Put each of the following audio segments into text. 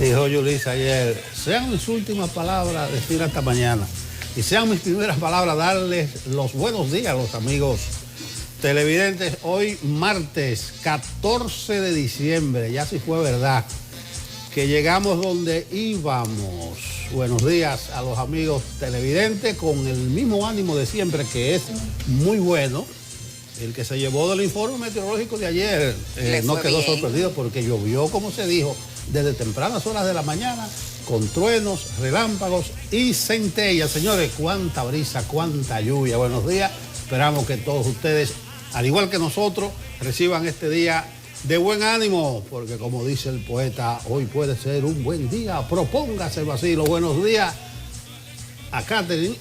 Dijo Yulisa ayer, sean mis últimas palabras decir hasta mañana. Y sean mis primeras palabras darles los buenos días a los amigos televidentes. Hoy martes 14 de diciembre, ya sí fue verdad, que llegamos donde íbamos. Buenos días a los amigos televidentes con el mismo ánimo de siempre, que es muy bueno. El que se llevó del informe meteorológico de ayer no quedó bien sorprendido porque llovió, como se dijo, desde tempranas horas de la mañana, con truenos, relámpagos y centellas. Señores, cuánta brisa, cuánta lluvia. Buenos días. Esperamos que todos ustedes, al igual que nosotros, reciban este día de buen ánimo, porque como dice el poeta, hoy puede ser un buen día. Propóngase, Basilio. Buenos días a Catherine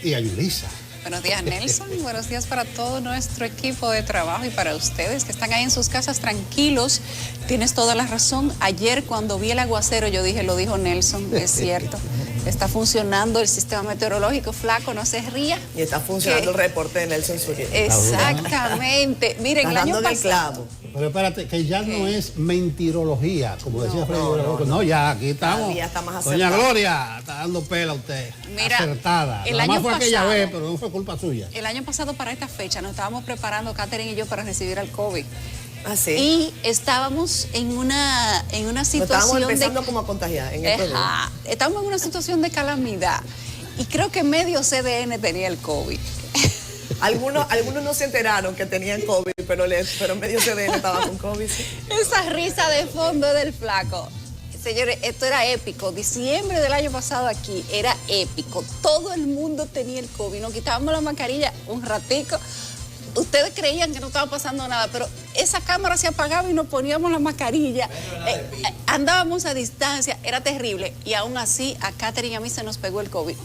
y a Yulisa. Buenos días, Nelson. Buenos días para todo nuestro equipo de trabajo y para ustedes que están ahí en sus casas tranquilos. Tienes toda la razón. Ayer cuando vi el aguacero yo dije, lo dijo Nelson, es cierto. Está funcionando el sistema meteorológico, flaco, no se ría. Y está funcionando el reporte de Nelson Zuriel. Exactamente. Miren, el año pasado. Pero espérate, que ya no es mentirología, como decía Freddy. No, ya aquí estamos. Ya está más Doña Gloria está dando pela a usted. Mira, acertada. Además fue aquella vez, pero no fue culpa suya. El año pasado para esta fecha nos estábamos preparando, Catherine y yo, para recibir al COVID. Ah, sí. Y estábamos en una situación estábamos empezando como a contagiar en el estábamos en una situación de calamidad. Y creo que medio CDN tenía el COVID. Algunos no se enteraron que tenían COVID, pero medio CDN estaba con COVID. ¿Sí? Esa risa de fondo del flaco. Señores, esto era épico. Diciembre del año pasado aquí era épico. Todo el mundo tenía el COVID. Nos quitábamos la mascarilla un ratico. Ustedes creían que no estaba pasando nada, pero esa cámara se apagaba y nos poníamos la mascarilla. Andábamos a distancia. Era terrible. Y aún así, a Catherine y a mí se nos pegó el COVID.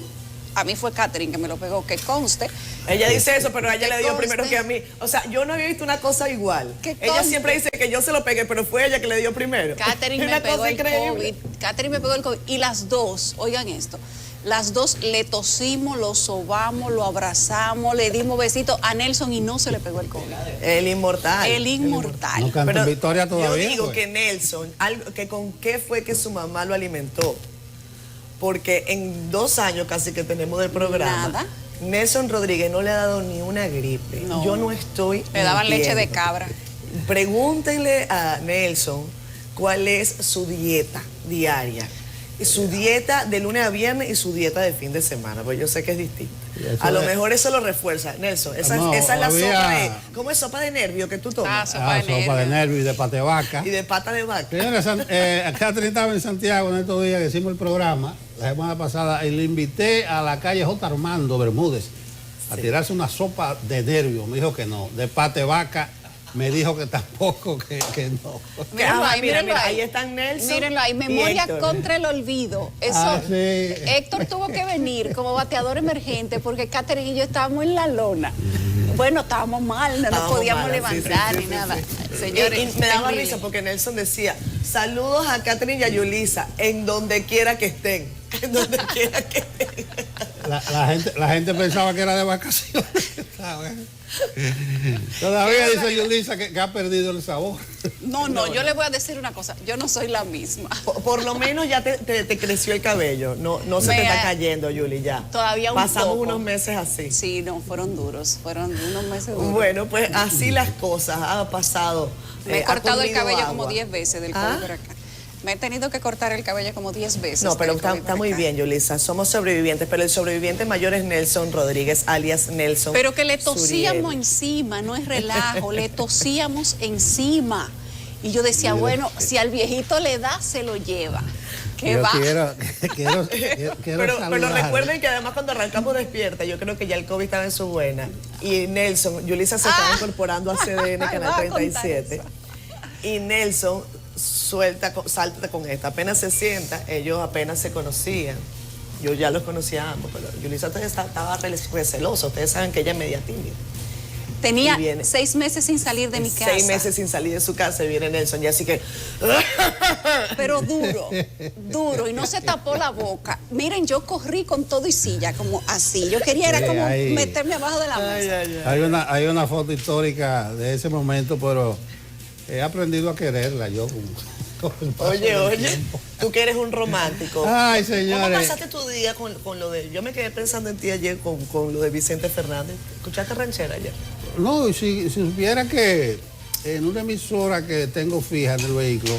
A mí fue Catherine que me lo pegó, que conste. Ella dice eso, pero a ella le dio primero que a mí. O sea, yo no había visto una cosa igual. Ella siempre dice que yo se lo pegué, pero fue ella que le dio primero. Catherine me pegó el COVID. Catherine me pegó el COVID. Y las dos, oigan esto, las dos le tosimos, lo sobamos, lo abrazamos, le dimos besitos a Nelson y no se le pegó el COVID. El inmortal. El inmortal. No canta victoria todavía. Yo digo pues, que Nelson, que con qué fue que su mamá lo alimentó. Porque en 2 años casi que tenemos del programa, nada. Nelson Rodríguez no le ha dado ni una gripe. No. Yo no estoy Le daban mintiendo. leche de cabra. Pregúntenle a Nelson cuál es su dieta diaria. Su dieta de lunes a viernes y su dieta de fin de semana, pues yo sé que es distinta. A lo mejor eso lo refuerza. Nelson, esa es la sopa de... ¿Cómo es sopa de nervio que tú tomas? Sopa de nervio y de pata de vaca. Y de pata de vaca. Señores, Catherine estaba en Santiago en estos días que hicimos el programa, la semana pasada, y le invité a la calle J. Armando Bermúdez a tirarse una sopa de nervio. Me dijo que no. De pata de vaca me dijo que tampoco, que no. Mira, ahí están Nelson. Mírenlo ahí, memoria contra el olvido. Eso, sí. Héctor tuvo que venir como bateador emergente porque Catherine y yo estábamos en la lona. Bueno, estábamos mal, no nos podíamos levantar ni nada. Señores, y me daba risa porque Nelson decía, saludos a Catherine y a Yulisa, en donde quiera que estén. En donde quiera que estén. La gente pensaba que era de vacaciones. Todavía dice Yulisa que ha perdido el sabor. No, yo le voy a decir una cosa, yo no soy la misma. Por lo menos ya te creció el cabello, no se te está cayendo, Yuli, ya. Todavía pasamos unos meses así. Sí, no, fueron duros, fueron unos meses duros. Bueno, pues así las cosas ha pasado. Me he cortado el cabello como 10 veces del COVID por acá. Me he tenido que cortar el cabello como 10 veces. No, pero está muy bien, Yulisa. Somos sobrevivientes, pero el sobreviviente mayor es Nelson Rodríguez, alias Nelson. Pero que le tosíamos encima, no es relajo, le tosíamos encima. Y yo decía, bueno, si al viejito le da, se lo lleva. ¿Qué va? Pero recuerden que además cuando arrancamos Despierta, yo creo que ya el COVID estaba en su buena. Y Nelson, Yulisa se estaba incorporando a CDN, Canal 37. Y Nelson salta con esta. Apenas se sienta, ellos apenas se conocían. Yo ya los conocía ambos, pero Yulisa estaba recelosa. Ustedes saben que ella es media tímida. Tenía 6 meses sin salir de mi casa. 6 meses sin salir de su casa y viene Nelson, y así que... Pero duro, y no se tapó la boca. Miren, yo corrí con todo y silla, como así. Yo quería era como meterme abajo de la mesa. Hay una foto histórica de ese momento, pero he aprendido a quererla yo. Oye, tú que eres un romántico. Ay, señores. ¿Cómo pasaste tu día con lo de... Yo me quedé pensando en ti ayer con lo de Vicente Fernández. ¿Escuchaste ranchera ayer? No, si supiera que en una emisora que tengo fija en el vehículo,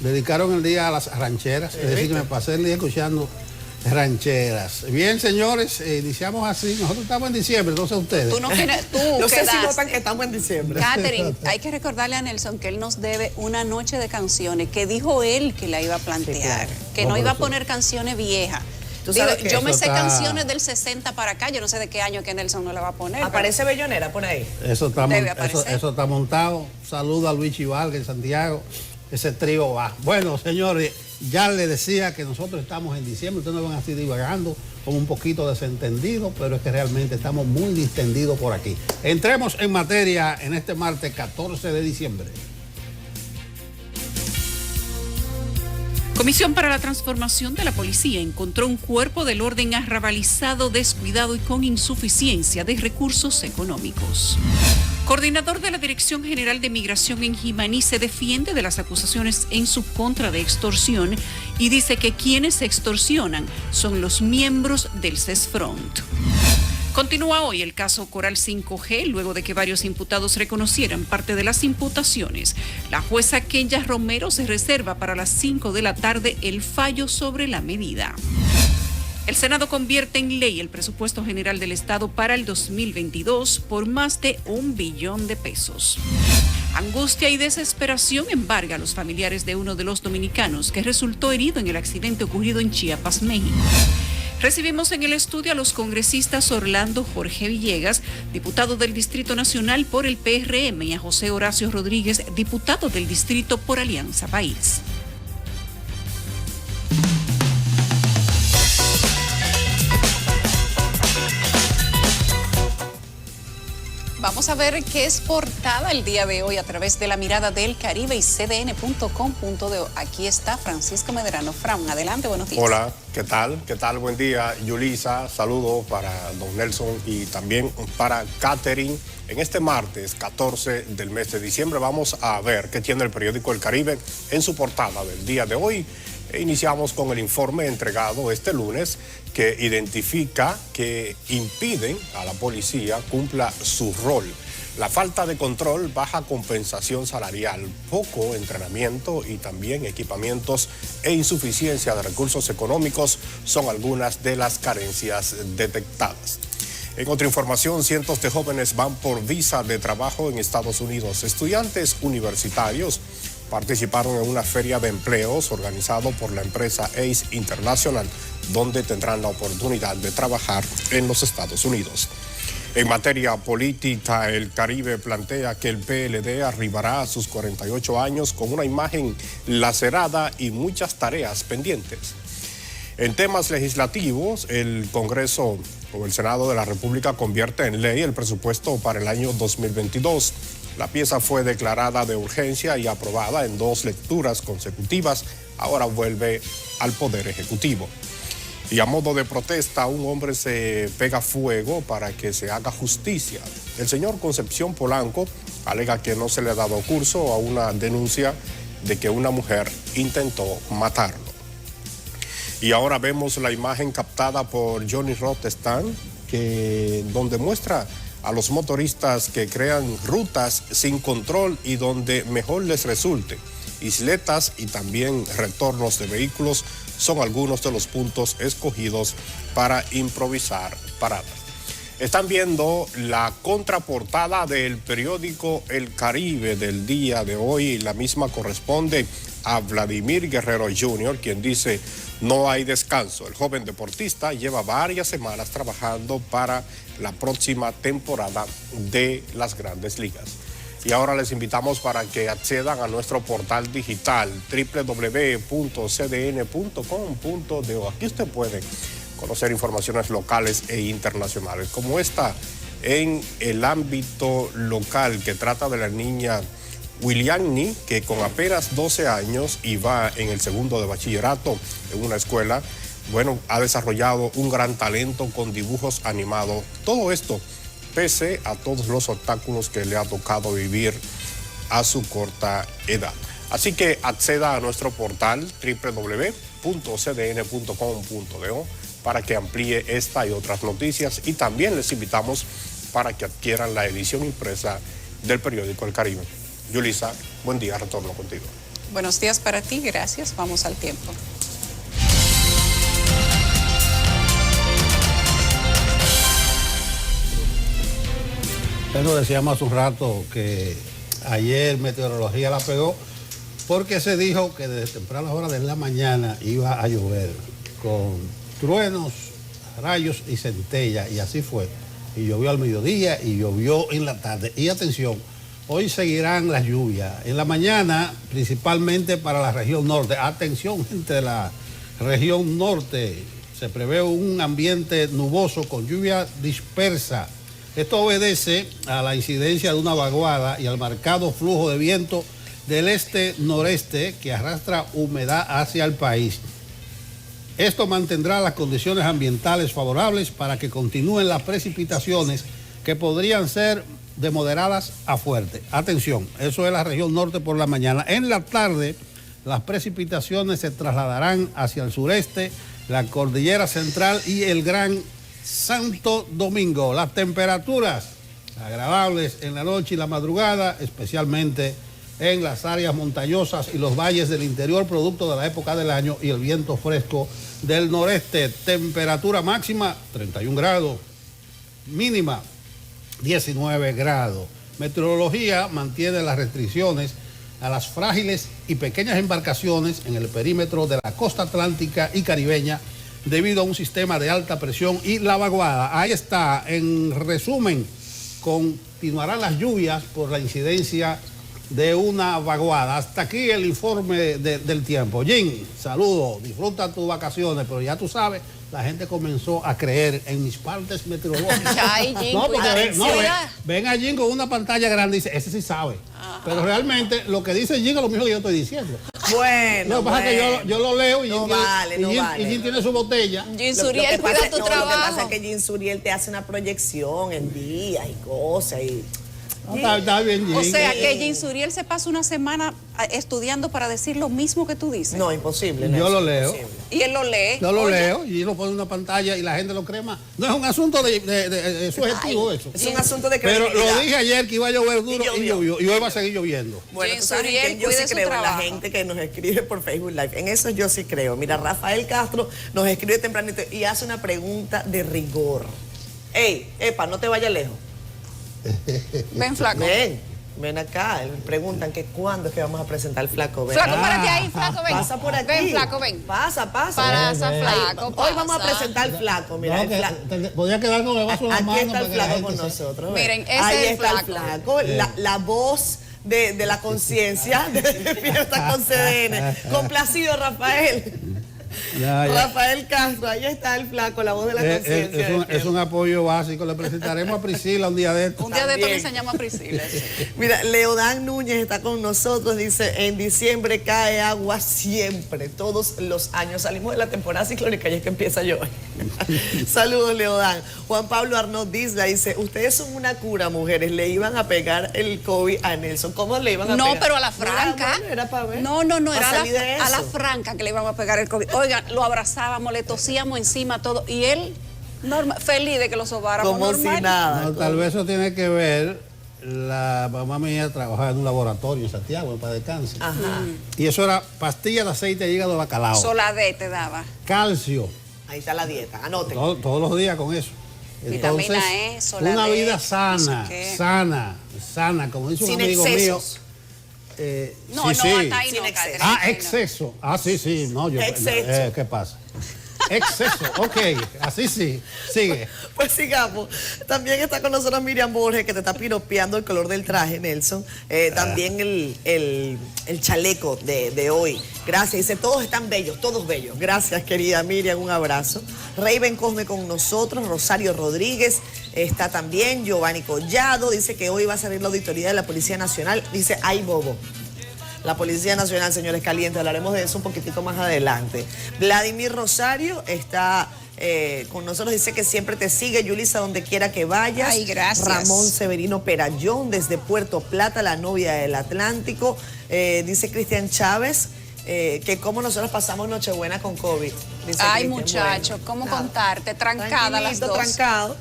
dedicaron el día a las rancheras, es decir, que me pasé el día escuchando rancheras. Bien, señores, iniciamos así. Nosotros estamos en diciembre, entonces ustedes. Tú no No sé si notan que estamos en diciembre. Catherine, hay que recordarle a Nelson que él nos debe una noche de canciones, que dijo él que la iba a plantear, Sí, claro. que no iba a poner canciones viejas. ¿Tú Digo, sabes qué? yo me Eso sé está- canciones del 60 para acá, yo no sé de qué año que Nelson no la va a poner. Aparece Bellonera por ahí. Eso está, Debe mon- aparecer. eso está montado. Saluda a Luis Chivalga en Santiago. Ese trío va. Bueno, señores, ya les decía que nosotros estamos en diciembre. Ustedes nos van así divagando, como un poquito desentendidos, pero es que realmente estamos muy distendidos por aquí. Entremos en materia en este martes 14 de diciembre. Comisión para la Transformación de la Policía encontró un cuerpo del orden arrabalizado, descuidado y con insuficiencia de recursos económicos. Coordinador de la Dirección General de Migración en Jimaní se defiende de las acusaciones en su contra de extorsión y dice que quienes se extorsionan son los miembros del CESFRONT. Continúa hoy el caso Coral 5G, luego de que varios imputados reconocieran parte de las imputaciones. La jueza Kenya Romero se reserva para las 5 de la tarde el fallo sobre la medida. El Senado convierte en ley el presupuesto general del Estado para el 2022 por más de $1 billón. Angustia y desesperación embarga a los familiares de uno de los dominicanos que resultó herido en el accidente ocurrido en Chiapas, México. Recibimos en el estudio a los congresistas Orlando Jorge Villegas, diputado del Distrito Nacional por el PRM, y a José Horacio Rodríguez, diputado del Distrito por Alianza País. Vamos a ver qué es portada el día de hoy a través de la mirada del Caribe y cdn.com.do. Aquí está Francisco Medrano. Fran, adelante, buenos días. Hola, ¿qué tal? ¿Qué tal? Buen día, Yulisa. Saludos para don Nelson y también para Catherine. En este martes 14 del mes de diciembre vamos a ver qué tiene el periódico El Caribe en su portada del día de hoy. Iniciamos con el informe entregado este lunes que identifica que impiden a la policía cumpla su rol. La falta de control, baja compensación salarial, poco entrenamiento y también equipamientos e insuficiencia de recursos económicos son algunas de las carencias detectadas. En otra información, cientos de jóvenes van por visa de trabajo en Estados Unidos. Estudiantes universitarios participaron en una feria de empleos organizado por la empresa ACE International, donde tendrán la oportunidad de trabajar en los Estados Unidos. En materia política, el Caribe plantea que el PLD arribará a sus 48 años con una imagen lacerada y muchas tareas pendientes. En temas legislativos, el Congreso o el Senado de la República convierte en ley el presupuesto para el año 2022. La pieza fue declarada de urgencia y aprobada en 2 lecturas consecutivas. Ahora vuelve al Poder Ejecutivo. Y a modo de protesta, un hombre se pega fuego para que se haga justicia. El señor Concepción Polanco alega que no se le ha dado curso a una denuncia de que una mujer intentó matarlo. Y ahora vemos la imagen captada por Johnny Rotestan, donde muestra a los motoristas que crean rutas sin control y donde mejor les resulte. Isletas y también retornos de vehículos son algunos de los puntos escogidos para improvisar paradas. Están viendo la contraportada del periódico El Caribe del día de hoy. La misma corresponde a Vladimir Guerrero Jr., quien dice: no hay descanso. El joven deportista lleva varias semanas trabajando para la próxima temporada de las Grandes Ligas. Y ahora les invitamos para que accedan a nuestro portal digital www.cdn.com.do. Aquí usted puede conocer informaciones locales e internacionales, como esta en el ámbito local, que trata de la niña Williamni, que con apenas 12 años y va en el segundo de bachillerato en una escuela, ha desarrollado un gran talento con dibujos animados. Todo esto pese a todos los obstáculos que le ha tocado vivir a su corta edad. Así que acceda a nuestro portal www.cdn.com.do para que amplíe esta y otras noticias, y también les invitamos para que adquieran la edición impresa del periódico El Caribe. Yulisa, buen día, retorno contigo. Buenos días para ti, gracias. Vamos al tiempo. Bueno, decíamos hace un rato que ayer meteorología la pegó porque se dijo que desde tempranas horas de la mañana iba a llover con truenos, rayos y centellas, y así fue. Y llovió al mediodía y llovió en la tarde. Y atención, hoy seguirán las lluvias. En la mañana, principalmente para la región norte. Atención, gente de la región norte. Se prevé un ambiente nuboso con lluvia dispersa. Esto obedece a la incidencia de una vaguada y al marcado flujo de viento del este-noreste que arrastra humedad hacia el país. Esto mantendrá las condiciones ambientales favorables para que continúen las precipitaciones que podrían ser de moderadas a fuertes. Atención, eso es la región norte por la mañana. En la tarde, las precipitaciones se trasladarán hacia el sureste, la cordillera central y el Gran Santo Domingo. Las temperaturas agradables en la noche y la madrugada, especialmente en las áreas montañosas y los valles del interior, producto de la época del año y el viento fresco del noreste. Temperatura máxima 31 grados, mínima 19 grados. Meteorología mantiene las restricciones a las frágiles y pequeñas embarcaciones en el perímetro de la costa atlántica y caribeña debido a un sistema de alta presión y la vaguada. Ahí está, en resumen, continuarán las lluvias por la incidencia de una vaguada. Hasta aquí el informe del tiempo. Jim, saludos, disfruta tus vacaciones, pero ya tú sabes, la gente comenzó a creer en mis partes meteorológicas. Ay, Jim, no, porque cuidado. ven a Jim con una pantalla grande y dice, ese sí sabe. Pero realmente lo que dice Jim es lo mismo que yo estoy diciendo. Bueno, Lo que pasa es que yo lo leo y no Jim, vale, no vale. Y Jim tiene su botella. Jim Suriel, cuida tu trabajo. Lo que pasa es que Jim Suriel te hace una proyección en días y cosas y... No, está bien, Jim. O sea, que Jim Suriel se pasa una semana estudiando para decir lo mismo que tú dices. No, imposible. Yo lo leo. Imposible. Y él lo lee. Yo lo Oye, leo y lo pone en una pantalla y la gente lo cree más. No es un asunto de subjetivo eso. Es un asunto de Pero credibilidad. lo dije ayer que iba a llover duro y llovió. Y hoy va a seguir lloviendo. Bueno, Jim tú sabes Suriel, que yo cuide sí su creo en la trabajo. gente que nos escribe por Facebook Live. En eso yo sí creo. Mira, Rafael Castro nos escribe tempranito y hace una pregunta de rigor. Ey, epa, no te vayas lejos. ven, flaco. Ven acá. Preguntan que cuándo es que vamos a presentar el flaco. Ven. Flaco, párate ahí, flaco, ven. Pasa por aquí. Ven, flaco, ven. Pasa. Pasa, flaco, Hoy vamos a pasa. presentar el flaco. Mira, No, el flaco. podía quedar con el vaso en la mano. Aquí está para el que la flaco gente con se- nosotros. ven. Miren, ese Ahí es el está el flaco. flaco, la voz de la conciencia de Despierta con CDN. Complacido, Rafael. Ya. Rafael Castro, ahí está el flaco, la voz de la conciencia. Es un apoyo básico. Le presentaremos a Priscila un día de esto. Un día de esto le También. enseñamos a Priscila. sí. Mira, Leodán Núñez está con nosotros, dice, en diciembre cae agua siempre, todos los años. Salimos de la temporada ciclónica y es que empieza a llover. Saludos, Leodán. Juan Pablo Arnaud Disla dice, ustedes son una cura, mujeres, le iban a pegar el COVID a Nelson. ¿Cómo le iban a No, pegar? pero a la No era, franca. bueno, era para ver. No, Para era salir de a la eso. franca que le íbamos a pegar el COVID. Oigan, lo abrazábamos, le tosíamos encima todo. Y él, feliz de que lo sobáramos. Como si normal. nada. No, tal vez eso tiene que ver. La mamá mía trabajaba en un laboratorio en Santiago, para de cáncer. Ajá. Y eso era pastillas de aceite de hígado de bacalao. Soladé te daba. Calcio. Ahí está la dieta, anoten. Todos los días con eso. Vitamina E, Soladec, una vida no sana, sé qué. sana, como dice un Sin amigo excesos. mío. No, sí, no, sí. hasta ahí Sin no, exceso. Catherine, sí, no. Exceso. Sí. No, yo. Exceso. ¿Qué pasa? Exceso. Ok, así sí. Sigue. Pues sigamos. También está con nosotros Miriam Borges, que te está piropeando el color del traje, Nelson. También el chaleco de hoy. Gracias. Dice, todos están bellos, todos bellos. Gracias, querida Miriam, un abrazo. Raven Cosme con nosotros, Rosario Rodríguez. Está también Giovanni Collado. Dice que hoy va a salir la auditoría de la Policía Nacional. Dice, ay, bobo. la Policía Nacional, señores calientes, hablaremos de eso un poquitico más adelante. Vladimir Rosario está con nosotros, dice que siempre te sigue, Yulisa, donde quiera que vayas. Ay, gracias. Ramón Severino Perayón, desde Puerto Plata, la novia del Atlántico. Dice Cristian Chávez, que cómo nosotros pasamos Nochebuena con COVID. Dice Ay, Cristian, muchacho, bueno, ¿cómo nada, contarte? Trancada las dos. Trancado,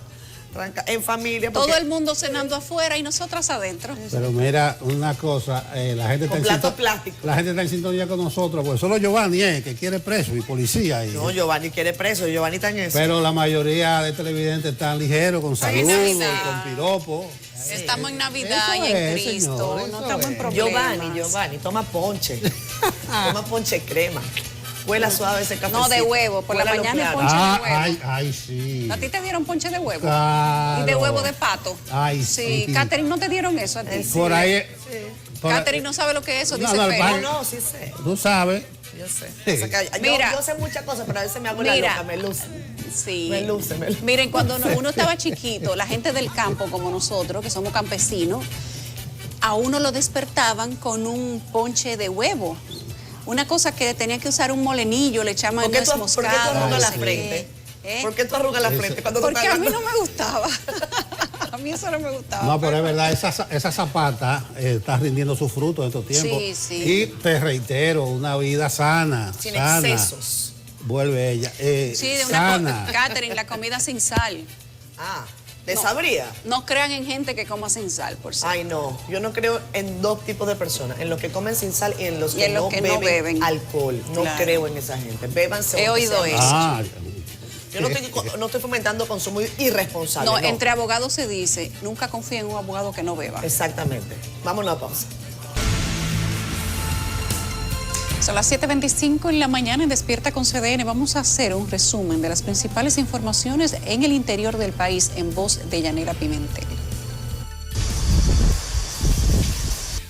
en familia. Todo el mundo cenando afuera y nosotras adentro. Pero mira, una cosa, la gente Con está plato plástico. La gente está en sintonía con nosotros, pues solo Giovanni que quiere preso y policía. No, Giovanni quiere preso, Giovanni está en eso. Pero la mayoría de televidentes están ligeros, con saludos, Navidad. con piropos. Estamos en Navidad Eso y en es, Cristo, señor, no eso estamos en es. problemas. Giovanni, toma ponche. Toma ponche crema. Huela suave ese cafecito. No, de huevo, por la Huélalo mañana claro. ponche de huevo. Ay, sí. ¿A ti te dieron ponche de huevo? Claro. Y de huevo de pato. Ay, sí. Catherine, ¿no te dieron eso a ti? Por ahí. Catherine no sabe lo que es eso, No, dice no, Félix. No, sí sé. Tú sabes. Yo sé. Sí. O sea que Mira. yo sé muchas cosas, pero a veces me hago la Mira. loca, me luce. Sí. Me luce. Miren, cuando uno estaba chiquito, la gente del campo como nosotros, que somos campesinos, a uno lo despertaban con un ponche de huevo. Una cosa que tenía que usar un molenillo, le echaban ¿Por qué nuez tú moscada. arrugas no la sé frente? qué. ¿Por qué tú arrugas la frente cuando tú Porque estás a mí hablando? no me gustaba. A mí eso no me gustaba. No, pero es verdad, esa zapata está rindiendo sus frutos en estos tiempos. Sí, sí. Y te reitero, una vida sana. Sin sana. excesos. Vuelve ella. Sí, de sana. Catherine, la comida sin sal. Ah, ¿desabría? No crean en gente que coma sin sal, por cierto. Ay, no. Yo no creo en dos tipos de personas. En los que comen sin sal y en los que, no, beben alcohol. No Claro. creo en esa gente. Bébanse. He oído eso. Yo no estoy fomentando consumo irresponsable. No, entre abogados se dice, nunca confíe en un abogado que no beba. Exactamente. Vámonos a pausa. Son las 7:25 en la mañana en Despierta con CDN. Vamos a hacer un resumen de las principales informaciones en el interior del país en voz de Yanela Pimentel.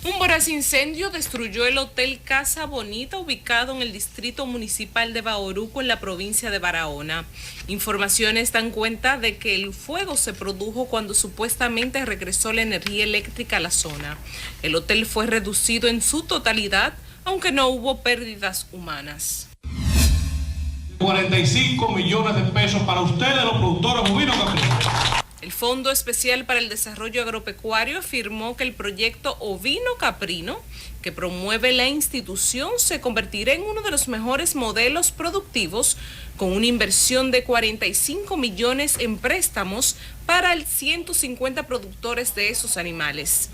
Un voraz incendio destruyó el Hotel Casa Bonita ubicado en el distrito municipal de Bauruco en la provincia de Barahona. Informaciones dan cuenta de que el fuego se produjo cuando supuestamente regresó la energía eléctrica a la zona. El hotel fue reducido en su totalidad, aunque no hubo pérdidas humanas. 45 millones de pesos para ustedes, los productores bovinos caprinos. El Fondo Especial para el Desarrollo Agropecuario afirmó que el proyecto Ovino Caprino, que promueve la institución, se convertirá en uno de los mejores modelos productivos, con una inversión de 45 millones en préstamos para 150 productores de esos animales.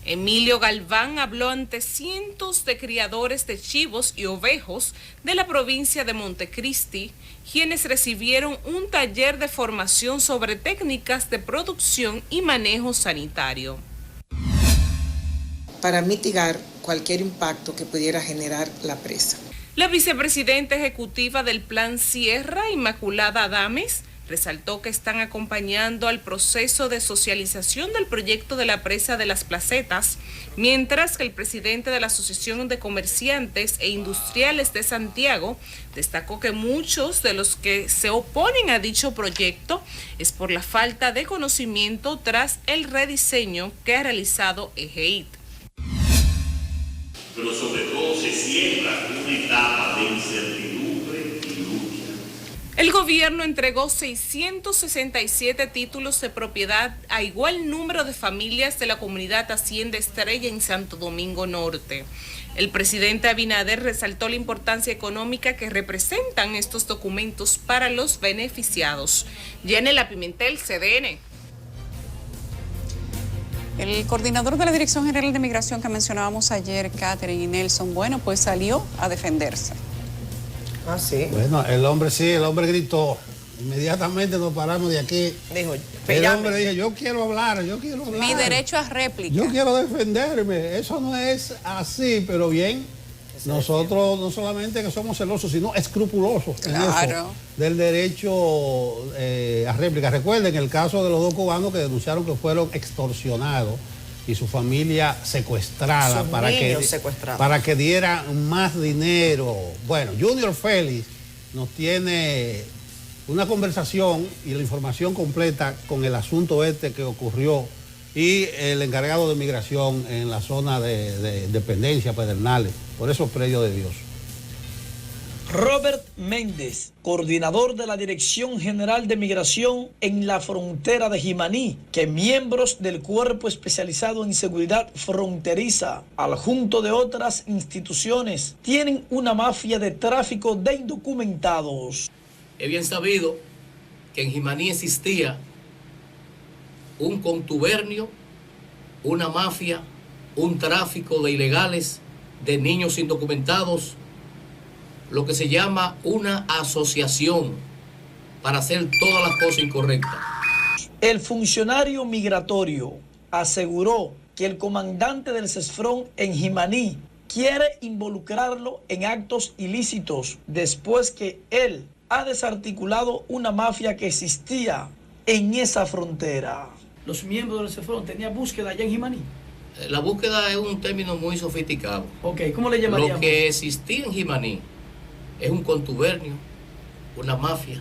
Emilio Galván habló ante cientos de criadores de chivos y ovejos de la provincia de Montecristi, quienes recibieron un taller de formación sobre técnicas de producción y manejo sanitario. Para mitigar cualquier impacto que pudiera generar la presa. La vicepresidenta ejecutiva del Plan Sierra, Inmaculada Adames, resaltó que están acompañando al proceso de socialización del proyecto de la presa de las Placetas, mientras que el presidente de la Asociación de Comerciantes e Industriales de Santiago destacó que muchos de los que se oponen a dicho proyecto es por la falta de conocimiento tras el rediseño que ha realizado EGEIT. Pero sobre todo se cierra una etapa de incertidumbre y lucha. El gobierno entregó 667 títulos de propiedad a igual número de familias de la comunidad Hacienda Estrella en Santo Domingo Norte. El presidente Abinader resaltó la importancia económica que representan estos documentos para los beneficiados. Yanela Pimentel, CDN. El coordinador de la Dirección General de Migración que mencionábamos ayer, Catherine y Nelson, bueno, pues salió a defenderse. Ah, sí. Bueno, el hombre gritó. Inmediatamente nos paramos de aquí. Dijo, el hombre dijo, yo quiero hablar. Mi derecho a réplica. Yo quiero defenderme. Eso no es así, pero bien. Nosotros no solamente que somos celosos, sino escrupulosos en eso del derecho a réplica. Recuerden el caso de los dos cubanos que denunciaron que fueron extorsionados y su familia secuestrada para que dieran más dinero. Bueno, Junior Félix nos tiene una conversación y la información completa con el asunto este que ocurrió y el encargado de migración en la zona de dependencia Pedernales, por esos predios de Dios. Robert Méndez, coordinador de la Dirección General de Migración en la frontera de Jimaní, que miembros del Cuerpo Especializado en Seguridad Fronteriza, al junto de otras instituciones, tienen una mafia de tráfico de indocumentados. Es bien sabido que en Jimaní existía un contubernio, una mafia, un tráfico de ilegales, de niños indocumentados, lo que se llama una asociación para hacer todas las cosas incorrectas. El funcionario migratorio aseguró que el comandante del CESFRON en Jimaní quiere involucrarlo en actos ilícitos después que él ha desarticulado una mafia que existía en esa frontera. Los miembros del CESFRON tenían búsqueda allá en Jimaní. La búsqueda es un término muy sofisticado. Ok, ¿cómo le llamaríamos? Lo que existía en Jimaní es un contubernio, una mafia,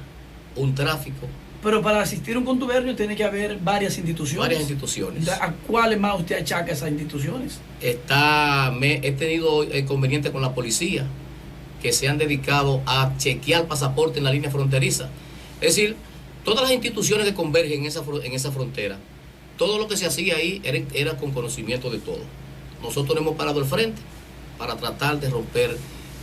un tráfico. Pero para asistir a un contubernio tiene que haber varias instituciones. Varias instituciones. ¿A cuáles más usted achaca esas instituciones? He tenido inconvenientes con la policía, que se han dedicado a chequear pasaporte en la línea fronteriza. Es decir, todas las instituciones que convergen en esa frontera, todo lo que se hacía ahí era con conocimiento de todo. Nosotros hemos parado al frente para tratar de romper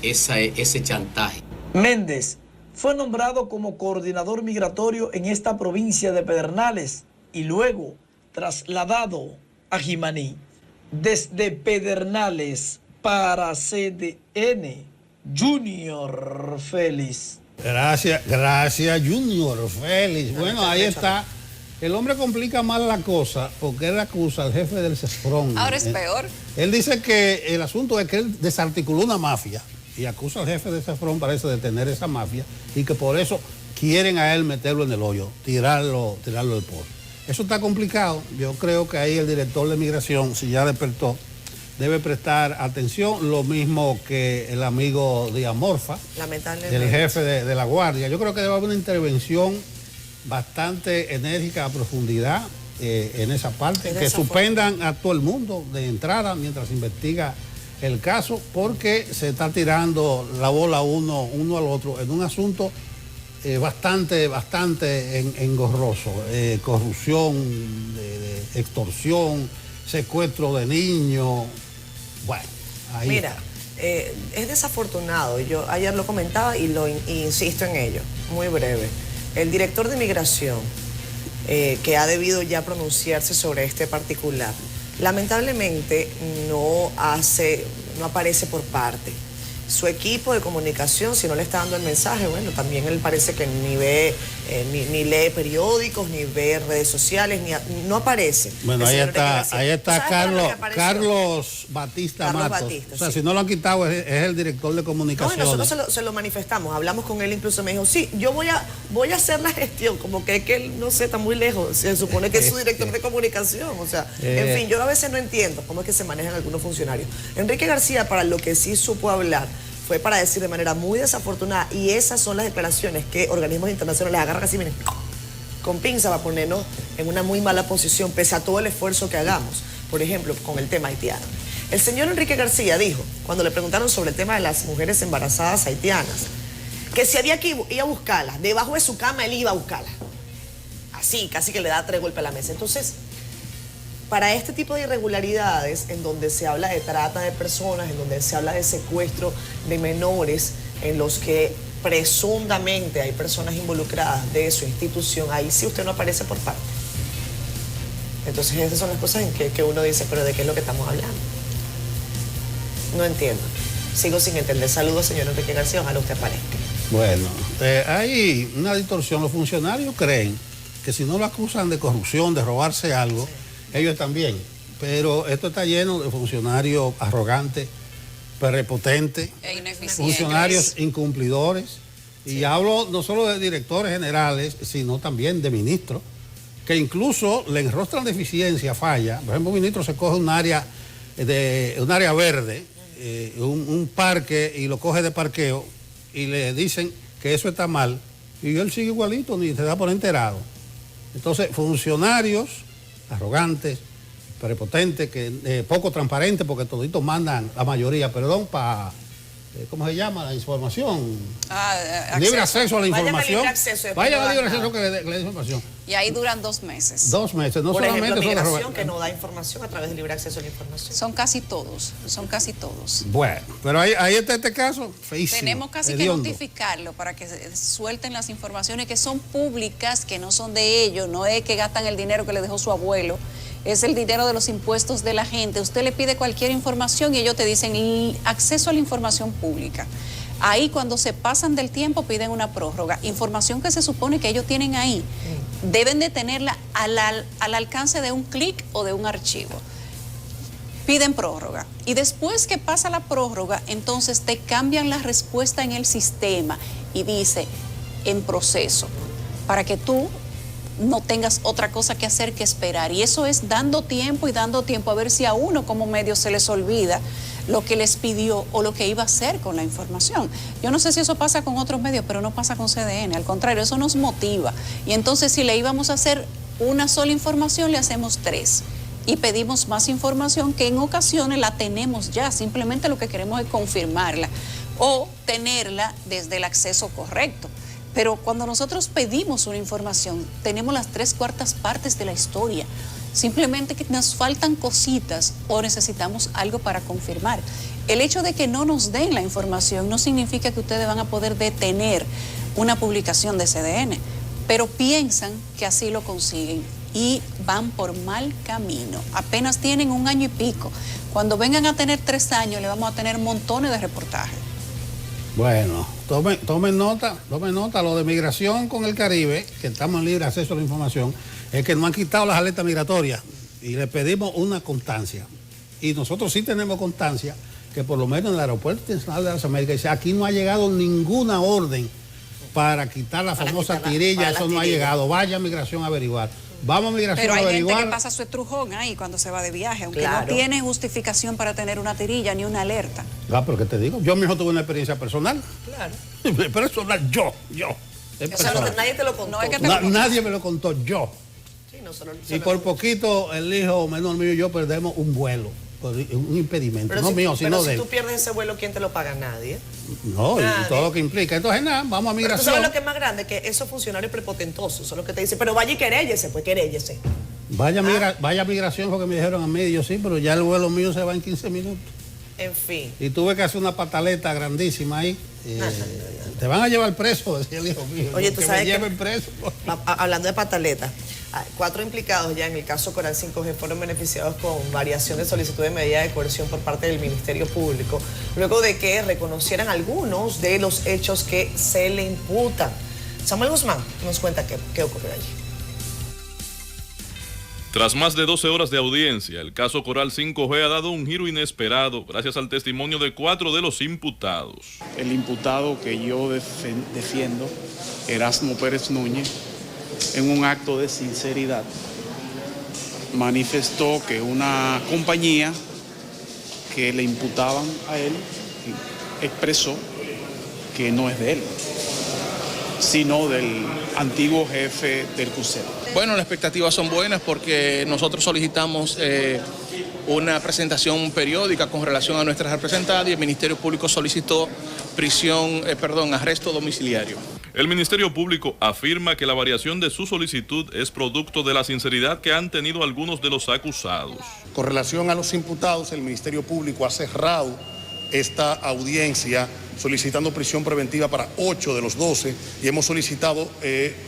ese chantaje. Méndez fue nombrado como coordinador migratorio en esta provincia de Pedernales y luego trasladado a Jimaní. Desde Pedernales para CDN, Junior Félix. Gracias, Junior Félix. Bueno, ahí está. El hombre complica más la cosa porque él acusa al jefe del CESFRON. Ahora es peor. Él dice que el asunto es que él desarticuló una mafia y acusa al jefe del CESFRON, parece, de tener esa mafia y que por eso quieren a él meterlo en el hoyo, tirarlo del pozo. Eso está complicado. Yo creo que ahí el director de migración, si ya despertó, debe prestar atención, lo mismo que el amigo de Amorfa, el jefe de la Guardia. Yo creo que debe haber una intervención bastante enérgica a profundidad en esa parte, que suspendan a todo el mundo de entrada mientras se investiga el caso, porque se está tirando la bola uno al otro en un asunto bastante engorroso, corrupción, de extorsión, secuestro de niños. Bueno, ahí mira, es desafortunado. Yo ayer lo comentaba y insisto en ello, muy breve. El director de migración, que ha debido ya pronunciarse sobre este particular, lamentablemente no aparece por parte. Su equipo de comunicación, si no le está dando el mensaje, bueno, también él parece que ni ve, ni lee periódicos, ni ve redes sociales, no aparece. Bueno, ahí está Carlos Batista Matos. O sea, si no lo han quitado, es el director de comunicación. No, nosotros se lo manifestamos, hablamos con él, incluso me dijo, sí, yo voy a hacer la gestión, como que él, no sé, está muy lejos, se supone que es su director de comunicación, o sea, en fin, yo a veces no entiendo cómo es que se manejan algunos funcionarios. Enrique García, para lo que sí supo hablar, fue para decir de manera muy desafortunada, y esas son las declaraciones que organismos internacionales agarran así, miren, con pinza, va a ponernos en una muy mala posición, pese a todo el esfuerzo que hagamos, por ejemplo, con el tema haitiano. El señor Enrique García dijo, cuando le preguntaron sobre el tema de las mujeres embarazadas haitianas, que si había que ir a buscarlas, debajo de su cama él iba a buscarlas. Así, casi que le da 3 golpes a la mesa. Entonces, para este tipo de irregularidades, en donde se habla de trata de personas, en donde se habla de secuestro de menores, en los que presuntamente hay personas involucradas de su institución, ahí sí usted no aparece por parte. Entonces esas son las cosas en que uno dice, pero ¿de qué es lo que estamos hablando? No entiendo. Sigo sin entender. Saludos, señor Enrique García, ojalá usted aparezca. Bueno, hay una distorsión. Los funcionarios creen que si no lo acusan de corrupción, de robarse algo, ellos también. Pero esto está lleno de funcionarios arrogantes, prepotentes, funcionarios incumplidores. Y hablo no solo de directores generales, sino también de ministros, que incluso le enrostran deficiencia, falla. Por ejemplo, un ministro se coge un área verde, un parque, y lo coge de parqueo, y le dicen que eso está mal, y él sigue igualito, ni se da por enterado. Entonces, funcionarios arrogantes, prepotente, que poco transparente, porque toditos mandan, la mayoría, perdón, para, ¿cómo se llama? La información. Libre acceso a la información. Vayan a libre acceso que le dé información. Y ahí duran 2 meses. 2 meses, no por solamente ejemplo, son migración, que no da información a través del libre acceso a la información. Son casi todos. Bueno, pero ahí está este caso, feísimo. Tenemos casi hediondo. que notificarlo para que suelten las informaciones que son públicas, que no son de ellos, no es que gastan el dinero que le dejó su abuelo, es el dinero de los impuestos de la gente. Usted le pide cualquier información y ellos te dicen acceso a la información pública. Ahí cuando se pasan del tiempo piden una prórroga. Información que se supone que ellos tienen ahí, deben de tenerla al alcance de un clic o de un archivo. Piden prórroga. Y después que pasa la prórroga, entonces te cambian la respuesta en el sistema y dice en proceso, para que tú no tengas otra cosa que hacer que esperar. Y eso es dando tiempo a ver si a uno como medio se les olvida lo que les pidió o lo que iba a hacer con la información. Yo no sé si eso pasa con otros medios, pero no pasa con CDN. Al contrario, eso nos motiva. Y entonces si le íbamos a hacer una sola información, le hacemos 3. Y pedimos más información que en ocasiones la tenemos ya. Simplemente lo que queremos es confirmarla o tenerla desde el acceso correcto. Pero cuando nosotros pedimos una información, tenemos las 3/4 partes de la historia. Simplemente que nos faltan cositas o necesitamos algo para confirmar. El hecho de que no nos den la información no significa que ustedes van a poder detener una publicación de CDN, pero piensan que así lo consiguen y van por mal camino. Apenas tienen 1 año y pico. Cuando vengan a tener 3 años, le vamos a tener montones de reportajes. Bueno, tomen nota, lo de migración con el Caribe, que estamos en libre acceso a la información, es que nos han quitado las alertas migratorias y le pedimos una constancia. Y nosotros sí tenemos constancia que por lo menos en el Aeropuerto Internacional de las Américas dice, aquí no ha llegado ninguna orden para quitar la famosa tirilla, eso no ha llegado. Vaya a migración a averiguar. Vamos a migración pero a averiguar. Pero hay gente que pasa su estrujón ahí cuando se va de viaje, aunque no tiene justificación para tener una tirilla ni una alerta. Pero ¿qué te digo? Yo mismo tuve una experiencia personal. Claro. Personal, yo. O sea, nadie te lo contó. Nadie me lo contó, yo. Sí, y por poquito el hijo menor mío y yo perdemos un vuelo, un impedimento, pero no mío, sino de él. Pero si tú pierdes ese vuelo, ¿quién te lo paga? Nadie. No, y todo lo que implica. Entonces nada, vamos a migración. ¿Tú sabes lo que es más grande? Que esos funcionarios prepotentosos son los que te dicen, pero vaya y queréllese, pues queréllese. Vaya a migración, porque me dijeron a mí, y yo sí, pero ya el vuelo mío se va en 15 minutos. En fin. Y tuve que hacer una pataleta grandísima ahí. Te van a llevar preso, decía el hijo mío. Oye, tú que sabes me lleven preso. Hablando de pataleta, 4 implicados ya en el caso Coral 5G fueron beneficiados con variación de solicitud de medida de coerción por parte del Ministerio Público, luego de que reconocieran algunos de los hechos que se le imputan. Samuel Guzmán nos cuenta qué ocurrió allí. Tras más de 12 horas de audiencia, el caso Coral 5G ha dado un giro inesperado gracias al testimonio de 4 de los imputados. El imputado que yo defiendo, Erasmo Pérez Núñez, en un acto de sinceridad, manifestó que una compañía que le imputaban a él expresó que no es de él, sino del antiguo jefe del CUSEP. Bueno, las expectativas son buenas porque nosotros solicitamos una presentación periódica con relación a nuestras representadas y el Ministerio Público solicitó arresto domiciliario. El Ministerio Público afirma que la variación de su solicitud es producto de la sinceridad que han tenido algunos de los acusados. Con relación a los imputados, el Ministerio Público ha cerrado esta audiencia solicitando prisión preventiva para 8 de los 12 y hemos solicitado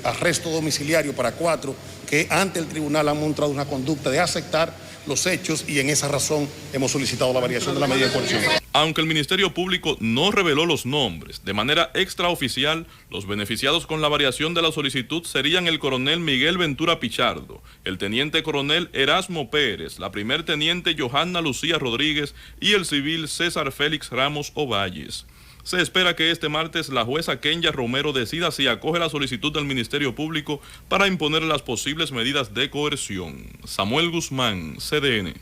arresto domiciliario para 4 que ante el tribunal han mostrado una conducta de aceptar los hechos y en esa razón hemos solicitado la variación de la medida de coerción. Aunque el Ministerio Público no reveló los nombres, de manera extraoficial, los beneficiados con la variación de la solicitud serían el coronel Miguel Ventura Pichardo, el teniente coronel Erasmo Pérez, la primer teniente Johanna Lucía Rodríguez y el civil César Félix Ramos Ovalles. Se espera que este martes la jueza Kenya Romero decida si acoge la solicitud del Ministerio Público para imponer las posibles medidas de coerción. Samuel Guzmán, CDN.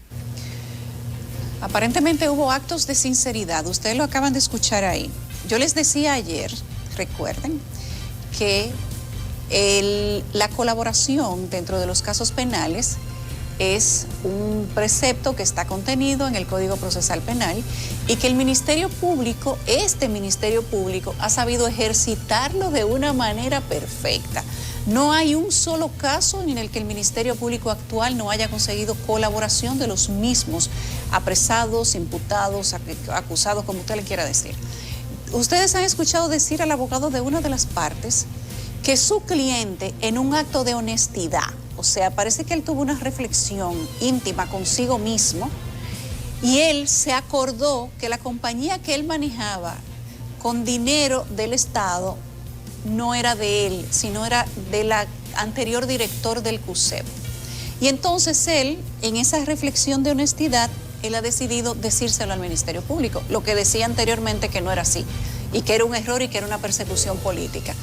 Aparentemente hubo actos de sinceridad, ustedes lo acaban de escuchar ahí. Yo les decía ayer, recuerden, que la colaboración dentro de los casos penales es un precepto que está contenido en el Código Procesal Penal y que el Ministerio Público, este Ministerio Público, ha sabido ejercitarlo de una manera perfecta. No hay un solo caso en el que el Ministerio Público actual no haya conseguido colaboración de los mismos apresados, imputados, acusados, como usted le quiera decir. Ustedes han escuchado decir al abogado de una de las partes que su cliente, en un acto de honestidad, o sea, parece que él tuvo una reflexión íntima consigo mismo y él se acordó que la compañía que él manejaba con dinero del Estado no era de él, sino era del anterior director del CUSEP. Y entonces él, en esa reflexión de honestidad, él ha decidido decírselo al Ministerio Público, lo que decía anteriormente que no era así, y que era un error y que era una persecución política.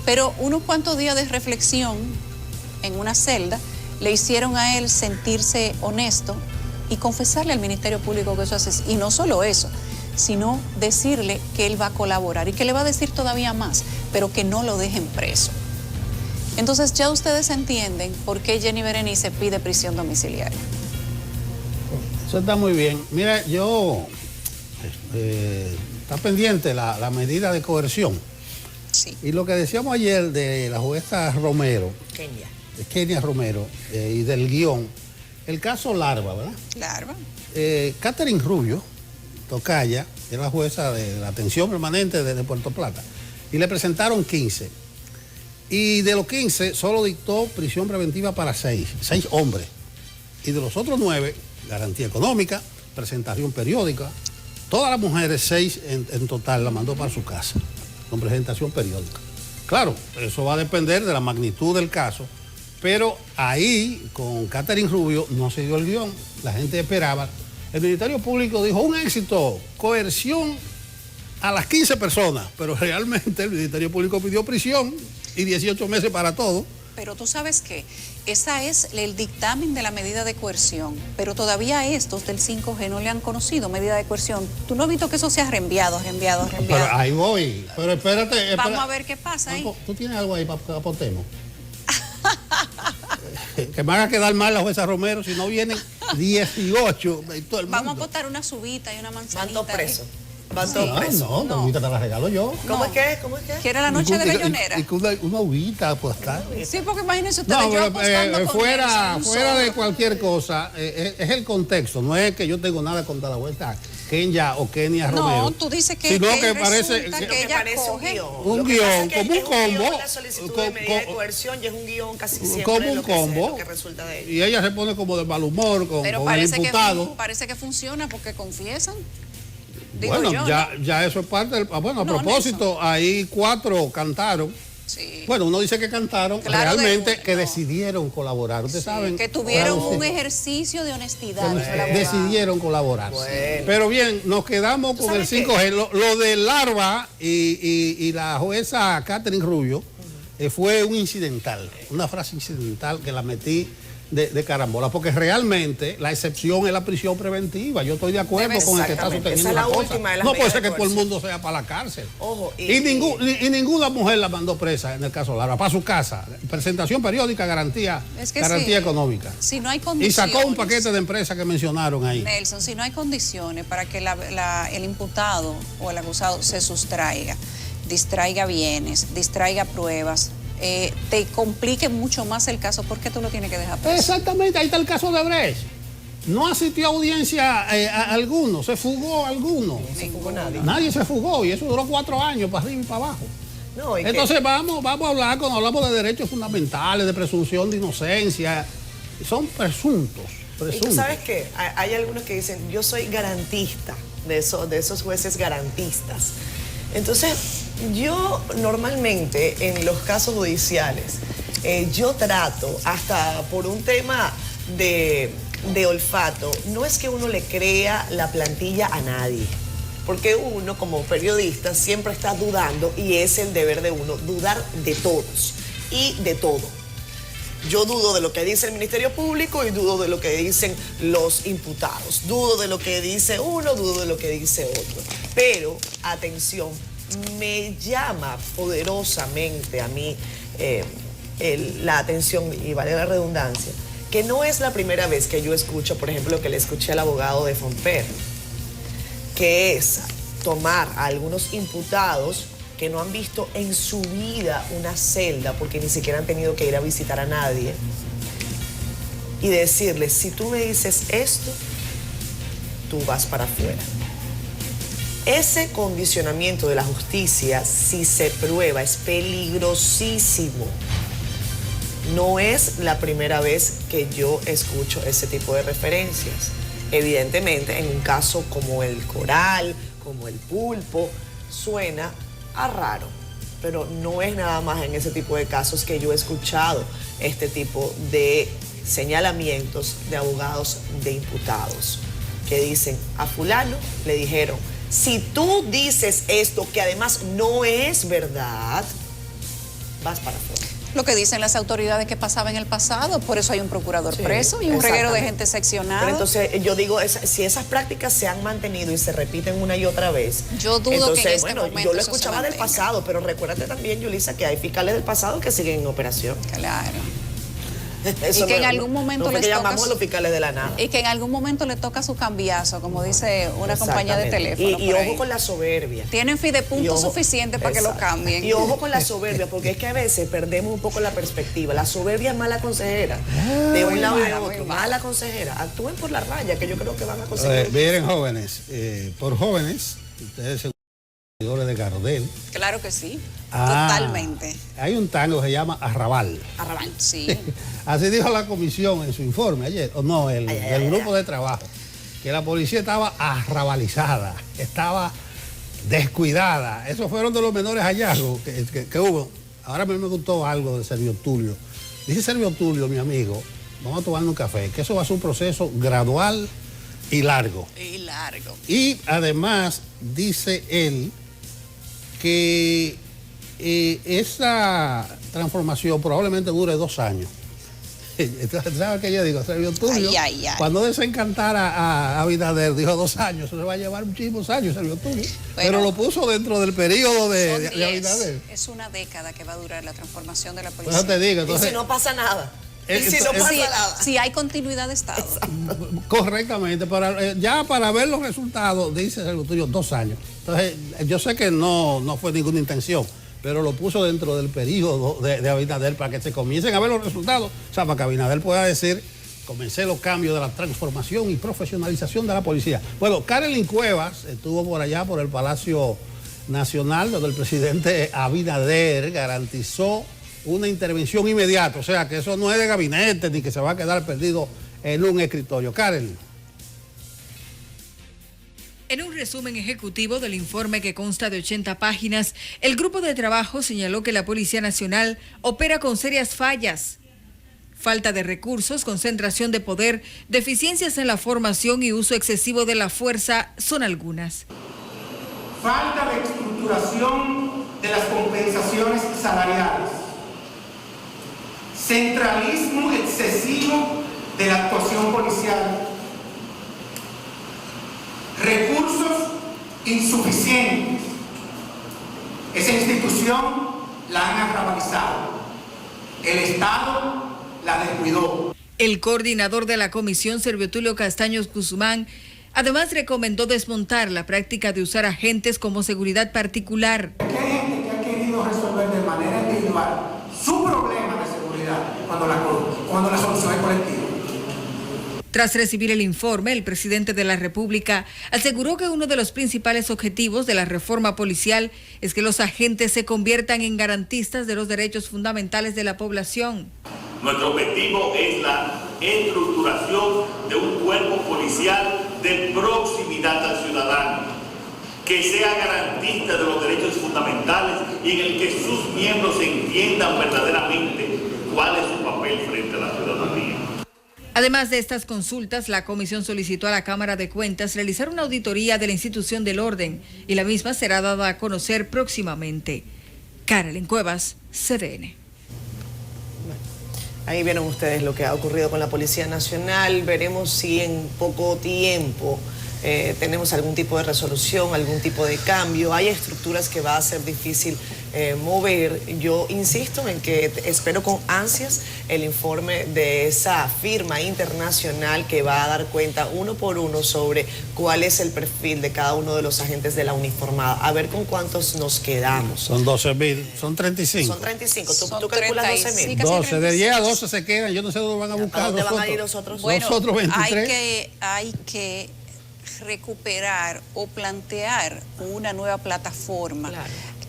Pero unos cuantos días de reflexión en una celda le hicieron a él sentirse honesto y confesarle al Ministerio Público que eso hace. Y no solo eso, sino decirle que él va a colaborar y que le va a decir todavía más, pero que no lo dejen preso. Entonces ya ustedes entienden por qué Jenny Berenice pide prisión domiciliaria. Eso está muy bien. Mira, yo está pendiente la medida de coerción. Sí. Y lo que decíamos ayer de la jueza Romero, Kenia Romero, y del guión, el caso Larva, ¿verdad? Larva. Catherine Rubio, tocaya, es la jueza de la atención permanente de Puerto Plata, y le presentaron 15. Y de los 15 solo dictó prisión preventiva para 6 hombres. Y de los otros 9, garantía económica, presentación periódica. Todas las mujeres, 6 en total, la mandó para su casa, con presentación periódica. Claro, eso va a depender de la magnitud del caso, pero ahí, con Catherine Rubio, no se dio el guión. La gente esperaba. El Ministerio Público dijo, un éxito, coerción a las 15 personas, pero realmente el Ministerio Público pidió prisión y 18 meses para todo. Pero tú sabes que esa es el dictamen de la medida de coerción, pero todavía estos del 5G no le han conocido medida de coerción. ¿Tú no has visto que eso se ha reenviado? Pero ahí voy, pero espérate. Vamos a ver qué pasa ahí. ¿Tú tienes algo ahí para apostemos? Que me haga quedar mal la jueza Romero si no vienen 18 de todo el mundo. Vamos a apostar una subita y una manzanita. Van todos presos. Van todos presos. No, uvita te la regalo yo. ¿Cómo es que? ¿Cómo es que? ¿Quiere la noche de Bellonera? Y una uvita apostar. Sí, porque imagínense ustedes, no, yo apostando fuera con de cualquier cosa, es el contexto. No es que yo tengo nada contra la jueza Kenia o Kenia Romero. No, tú dices que, sino que parece que ella coge un guión, como un combo. La solicitud de medida de coerción y es un guión casi siempre como un combo. Lo que resulta de ello. Y ella se pone como de mal humor con el imputado. Parece que funciona porque confiesan. Bueno, ya eso es parte del... Bueno, a propósito, ahí 4 cantaron. Sí. Bueno, uno dice que cantaron, claro, realmente que decidieron colaborar. Ustedes saben. Que tuvieron un ejercicio de honestidad. Decidieron colaborar. Bueno. Pero bien, nos quedamos con el 5G. Lo de Larva y la jueza Catherine Rubio fue un incidental, una frase incidental que la metí de carambola, porque realmente la excepción es la prisión preventiva. Yo estoy de acuerdo con el que está sosteniendo la cosa. No puede ser que todo el mundo sea para la cárcel. Ojo, y ninguna mujer la mandó presa en el caso Lara, para su casa. Presentación periódica, garantía económica. Si no hay condiciones. Y sacó un paquete de empresas que mencionaron ahí. Nelson, si no hay condiciones para que el imputado o el acusado se sustraiga, distraiga bienes, distraiga pruebas, te complique mucho más el caso, ¿por qué tú lo tienes que dejar preso? Exactamente, ahí está el caso de Brecht. No asistió a audiencia a alguno, se fugó alguno. No se fugó nadie. Nadie se fugó y eso duró 4 años, para arriba y para abajo. No, entonces vamos a hablar, cuando hablamos de derechos fundamentales, de presunción de inocencia, son presuntos. Y tú sabes qué, hay algunos que dicen, yo soy garantista de esos jueces garantistas. Entonces, yo normalmente en los casos judiciales, yo trato, hasta por un tema de olfato, no es que uno le crea la plantilla a nadie, porque uno como periodista siempre está dudando y es el deber de uno dudar de todos y de todo. Yo dudo de lo que dice el Ministerio Público y dudo de lo que dicen los imputados. Dudo de lo que dice uno, dudo de lo que dice otro. Pero, atención, me llama poderosamente a mí la atención, y vale la redundancia, que no es la primera vez que yo escucho, por ejemplo, lo que le escuché al abogado de Fomper, que es tomar a algunos imputados que no han visto en su vida una celda, porque ni siquiera han tenido que ir a visitar a nadie, y decirles, si tú me dices esto, tú vas para afuera. Ese condicionamiento de la justicia, si se prueba, es peligrosísimo. No es la primera vez que yo escucho ese tipo de referencias. Evidentemente, en un caso como el Coral, como el Pulpo, suena a raro, pero no es nada más en ese tipo de casos que yo he escuchado este tipo de señalamientos de abogados de imputados, que dicen, a fulano le dijeron, si tú dices esto, que además no es verdad, vas para afuera. Lo que dicen las autoridades que pasaba en el pasado, por eso hay un procurador preso y un reguero de gente seccionada. Pero entonces yo digo, si esas prácticas se han mantenido y se repiten una y otra vez, yo dudo entonces, que en este bueno, momento yo lo escuchaba del pasado, pero recuérdate también, Yulisa, que hay fiscales del pasado que siguen en operación. Claro. Eso y que no, en algún momento no les que toca llamamos a los fiscales de la nada. Y que en algún momento le toca su cambiazo, como dice una compañía de teléfono. Y ojo con la soberbia. Tienen fidepuntos suficientes para que lo cambien. Y ojo con la soberbia, porque es que a veces perdemos un poco la perspectiva. La soberbia es mala consejera. De un lado y de otro. Mala consejera. Actúen por la raya, que yo creo que van a conseguir. Miren, jóvenes, por jóvenes, ustedes son seguidores de Gardel. Claro que sí. Totalmente. Hay un tango que se llama Arrabal. Arrabal, sí. Así dijo la comisión en su informe ayer, o no, el grupo de trabajo, que la policía estaba arrabalizada, estaba descuidada. Esos fueron de los menores hallazgos que hubo. Ahora a mí me gustó algo de Servio Tulio. Dice Servio Tulio, mi amigo, vamos a tomar un café, que eso va a ser un proceso gradual y largo. Y además dice él que esa transformación probablemente dure 2 años. ¿Sabes qué yo digo? Servio Tulio, cuando desencantara a Abinader, dijo 2 años, eso le va a llevar muchísimos años, Servio Tulio. Bueno, pero lo puso dentro del periodo de Abinader. Es una década que va a durar la transformación de la policía. Pues te digo, entonces, y si no pasa nada. Si hay continuidad de Estado. Correctamente, ya para ver los resultados, dice Servio Tulio, 2 años. Entonces, yo sé que no fue ninguna intención, pero lo puso dentro del periodo de Abinader para que se comiencen a ver los resultados, o sea, para que Abinader pueda decir, comencé los cambios de la transformación y profesionalización de la policía. Bueno, Karelyn Cuevas estuvo por allá, por el Palacio Nacional, donde el presidente Abinader garantizó una intervención inmediata, o sea, que eso no es de gabinete ni que se va a quedar perdido en un escritorio. Karelyn. En un resumen ejecutivo del informe que consta de 80 páginas, el grupo de trabajo señaló que la Policía Nacional opera con serias fallas. Falta de recursos, concentración de poder, deficiencias en la formación y uso excesivo de la fuerza son algunas. Falta de estructuración de las compensaciones salariales. Centralismo excesivo de la actuación policial. Recursos insuficientes. Esa institución la han arrabalizado. El Estado la descuidó. El coordinador de la comisión, Servio Tulio Castaños Guzmán, además recomendó desmontar la práctica de usar agentes como seguridad particular. Hay gente que ha querido resolver de manera individual su problema de seguridad cuando la solución es colectiva. Tras recibir el informe, el presidente de la República aseguró que uno de los principales objetivos de la reforma policial es que los agentes se conviertan en garantistas de los derechos fundamentales de la población. Nuestro objetivo es la estructuración de un cuerpo policial de proximidad al ciudadano, que sea garantista de los derechos fundamentales y en el que sus miembros entiendan verdaderamente cuál es su papel frente a la ciudadanía. Además de estas consultas, la comisión solicitó a la Cámara de Cuentas realizar una auditoría de la institución del orden y la misma será dada a conocer próximamente. Karelyn Cuevas, CDN. Ahí vieron ustedes lo que ha ocurrido con la Policía Nacional. Veremos si en poco tiempo tenemos algún tipo de resolución, algún tipo de cambio. Hay estructuras que va a ser difícil mover. Yo insisto en que espero con ansias el informe de esa firma internacional que va a dar cuenta uno por uno sobre cuál es el perfil de cada uno de los agentes de la uniformada. A ver con cuántos nos quedamos. Son 12.000, son 35. Son 35. ¿Tú calculas 12.000? 12, de 10 a 12 se quedan. Yo no sé dónde van a buscar. ¿A dónde van a ir los otros? Bueno, los otros 23. Hay que recuperar o plantear una nueva plataforma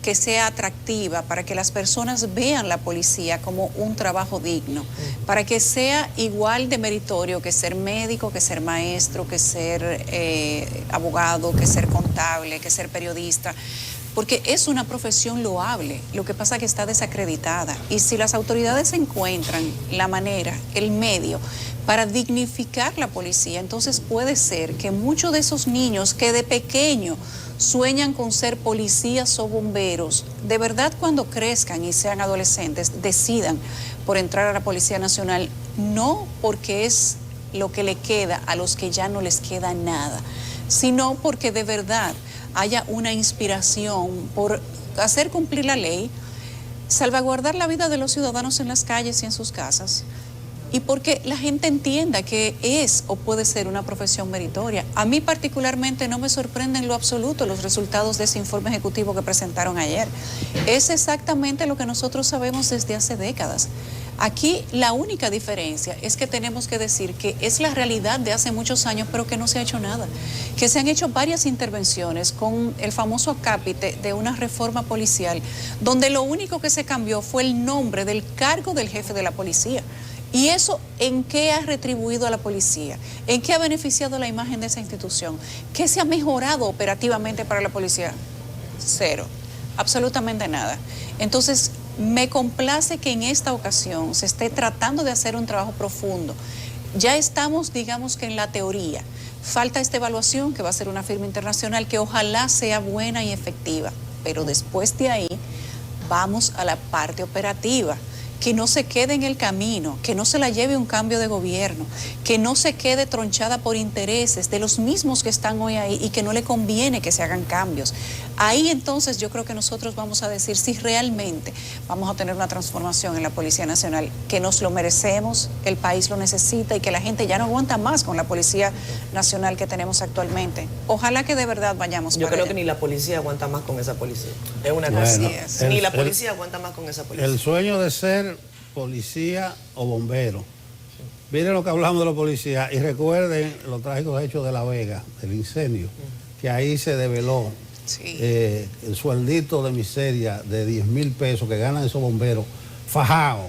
que sea atractiva para que las personas vean la policía como un trabajo digno, para que sea igual de meritorio que ser médico, que ser maestro, que ser abogado, que ser contable, que ser periodista, porque es una profesión loable. Lo que pasa es que está desacreditada, y si las autoridades encuentran la manera, el medio para dignificar la policía, entonces puede ser que muchos de esos niños que de pequeño sueñan con ser policías o bomberos, de verdad cuando crezcan y sean adolescentes decidan por entrar a la Policía Nacional, no porque es lo que le queda a los que ya no les queda nada, sino porque de verdad haya una inspiración por hacer cumplir la ley, salvaguardar la vida de los ciudadanos en las calles y en sus casas, y porque la gente entienda que es o puede ser una profesión meritoria. A mí particularmente no me sorprende en lo absoluto los resultados de ese informe ejecutivo que presentaron ayer. Es exactamente lo que nosotros sabemos desde hace décadas. Aquí la única diferencia es que tenemos que decir que es la realidad de hace muchos años, pero que no se ha hecho nada. Que se han hecho varias intervenciones con el famoso acápite de una reforma policial, donde lo único que se cambió fue el nombre del cargo del jefe de la policía. ¿Y eso en qué ha retribuido a la policía? ¿En qué ha beneficiado la imagen de esa institución? ¿Qué se ha mejorado operativamente para la policía? Cero, absolutamente nada. Entonces, me complace que en esta ocasión se esté tratando de hacer un trabajo profundo. Ya estamos, digamos que en la teoría. Falta esta evaluación, que va a ser una firma internacional, que ojalá sea buena y efectiva. Pero después de ahí, vamos a la parte operativa. Que no se quede en el camino, que no se la lleve un cambio de gobierno, que no se quede tronchada por intereses de los mismos que están hoy ahí y que no le conviene que se hagan cambios. Ahí entonces yo creo que nosotros vamos a decir si realmente vamos a tener una transformación en la Policía Nacional, que nos lo merecemos, el país lo necesita y que la gente ya no aguanta más con la Policía Nacional que tenemos actualmente. Ojalá que de verdad vayamos Yo para creo allá. que ni la policía aguanta más con esa policía. Es una cosa. Ni la policía aguanta más con esa policía. El sueño de ser policía o bombero. Miren lo que hablamos de la policía y recuerden los trágicos hechos de La Vega, el incendio, que ahí se develó el sueldito de miseria de 10,000 pesos que ganan esos bomberos, fajado.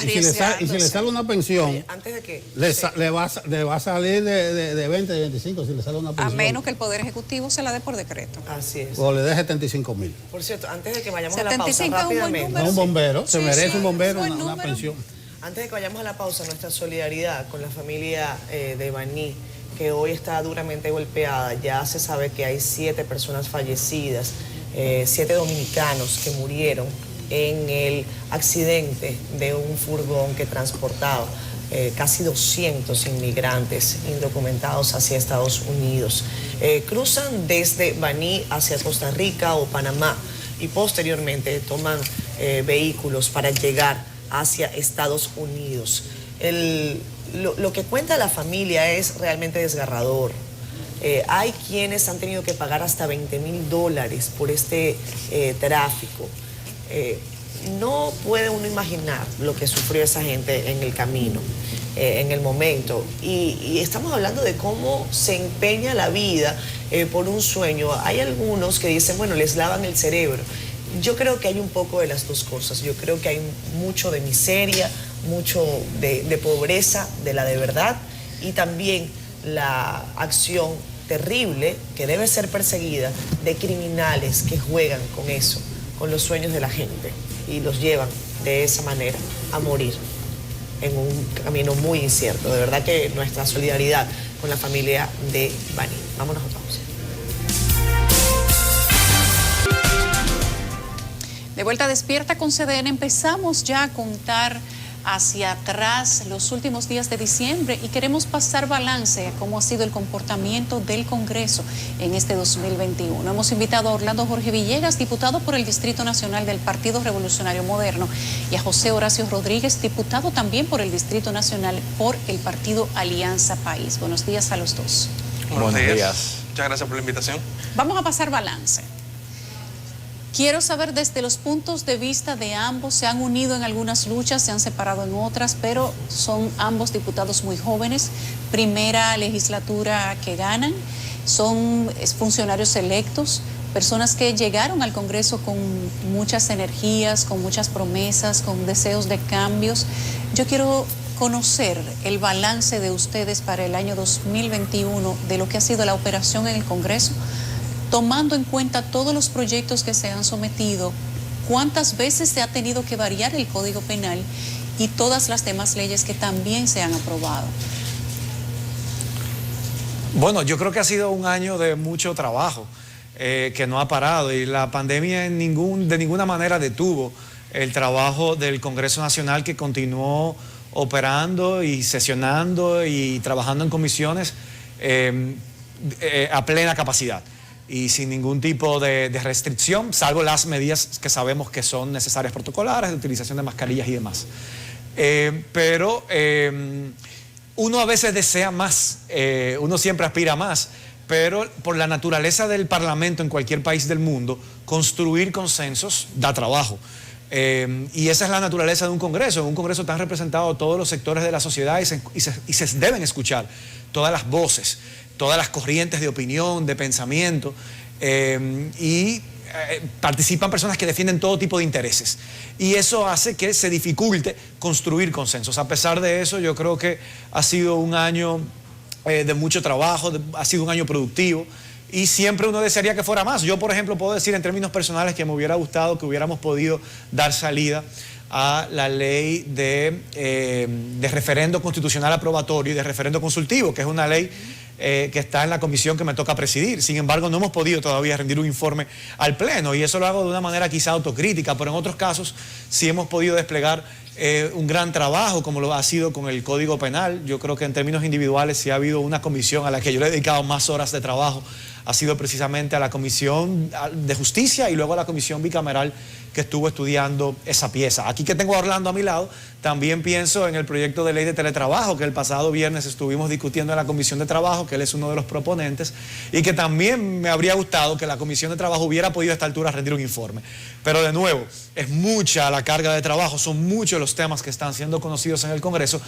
Y si le sale una pensión, Oye, antes de que le va a salir de 20, de 25 si le sale una A pensión. menos que el Poder Ejecutivo se la dé por decreto. Así es. O le dé 75,000. Por cierto, antes de que vayamos a la pausa 75 es un buen rápidamente. número. Un bombero, se Sí, merece sí, un bombero buen una número. pensión. Antes de que vayamos a la pausa, nuestra solidaridad con la familia de Baní, que hoy está duramente golpeada. Ya se sabe que hay 7 personas fallecidas, 7 dominicanos que murieron en el accidente de un furgón que transportaba casi 200 inmigrantes indocumentados hacia Estados Unidos. Cruzan desde Baní hacia Costa Rica o Panamá y posteriormente toman vehículos para llegar hacia Estados Unidos. Lo que cuenta la familia es realmente desgarrador. Hay quienes han tenido que pagar hasta $20,000 por este tráfico. No puede uno imaginar lo que sufrió esa gente en el camino, en el momento. Y estamos hablando de cómo se empeña la vida por un sueño. Hay algunos que dicen, bueno, les lavan el cerebro. Yo creo que hay un poco de las dos cosas. Yo creo que hay mucho de miseria, mucho de pobreza, de la de verdad, y también la acción terrible que debe ser perseguida de criminales que juegan con eso, con los sueños de la gente, y los llevan de esa manera a morir en un camino muy incierto. De verdad que nuestra solidaridad con la familia de Baní. Vámonos a pausa. De vuelta Despierta con CDN, empezamos ya a contar hacia atrás los últimos días de diciembre y queremos pasar balance a cómo ha sido el comportamiento del Congreso en este 2021. Hemos invitado a Orlando Jorge Villegas, diputado por el Distrito Nacional del Partido Revolucionario Moderno, y a José Horacio Rodríguez, diputado también por el Distrito Nacional por el Partido Alianza País. Buenos días a los dos. Buenos días. Muchas gracias por la invitación. Vamos a pasar balance. Quiero saber desde los puntos de vista de ambos. Se han unido en algunas luchas, se han separado en otras, pero son ambos diputados muy jóvenes, primera legislatura que ganan, son funcionarios electos, personas que llegaron al Congreso con muchas energías, con muchas promesas, con deseos de cambios. Yo quiero conocer el balance de ustedes para el año 2021 de lo que ha sido la operación en el Congreso, tomando en cuenta todos los proyectos que se han sometido, cuántas veces se ha tenido que variar el Código Penal y todas las demás leyes que también se han aprobado. Bueno, yo creo que ha sido un año de mucho trabajo, que no ha parado, y la pandemia de ninguna manera detuvo el trabajo del Congreso Nacional, que continuó operando y sesionando y trabajando en comisiones a plena capacidad y sin ningún tipo de restricción, salvo las medidas que sabemos que son necesarias protocolares, de utilización de mascarillas y demás. Pero uno a veces desea más, uno siempre aspira a más, pero por la naturaleza del Parlamento en cualquier país del mundo, construir consensos da trabajo. Y esa es la naturaleza de un Congreso. En un Congreso están representados todos los sectores de la sociedad y se deben escuchar todas las voces, todas las corrientes de opinión, de pensamiento, participan personas que defienden todo tipo de intereses. Y eso hace que se dificulte construir consensos. A pesar de eso, yo creo que ha sido un año de mucho trabajo, ha sido un año productivo. Y siempre uno desearía que fuera más. Yo, por ejemplo, puedo decir en términos personales que me hubiera gustado que hubiéramos podido dar salida a la ley de referendo constitucional aprobatorio y de referendo consultivo, que es una ley que está en la comisión que me toca presidir. Sin embargo, no hemos podido todavía rendir un informe al Pleno, y eso lo hago de una manera quizá autocrítica, pero en otros casos sí hemos podido desplegar un gran trabajo, como lo ha sido con el Código Penal. Yo creo que en términos individuales sí ha habido una comisión a la que yo le he dedicado más horas de trabajo, ha sido precisamente a la Comisión de Justicia y luego a la Comisión Bicameral que estuvo estudiando esa pieza. Aquí que tengo a Orlando a mi lado, también pienso en el proyecto de ley de teletrabajo que el pasado viernes estuvimos discutiendo en la Comisión de Trabajo, que él es uno de los proponentes, y que también me habría gustado que la Comisión de Trabajo hubiera podido a esta altura rendir un informe. Pero de nuevo, es mucha la carga de trabajo, son muchos los temas que están siendo conocidos en el Congreso,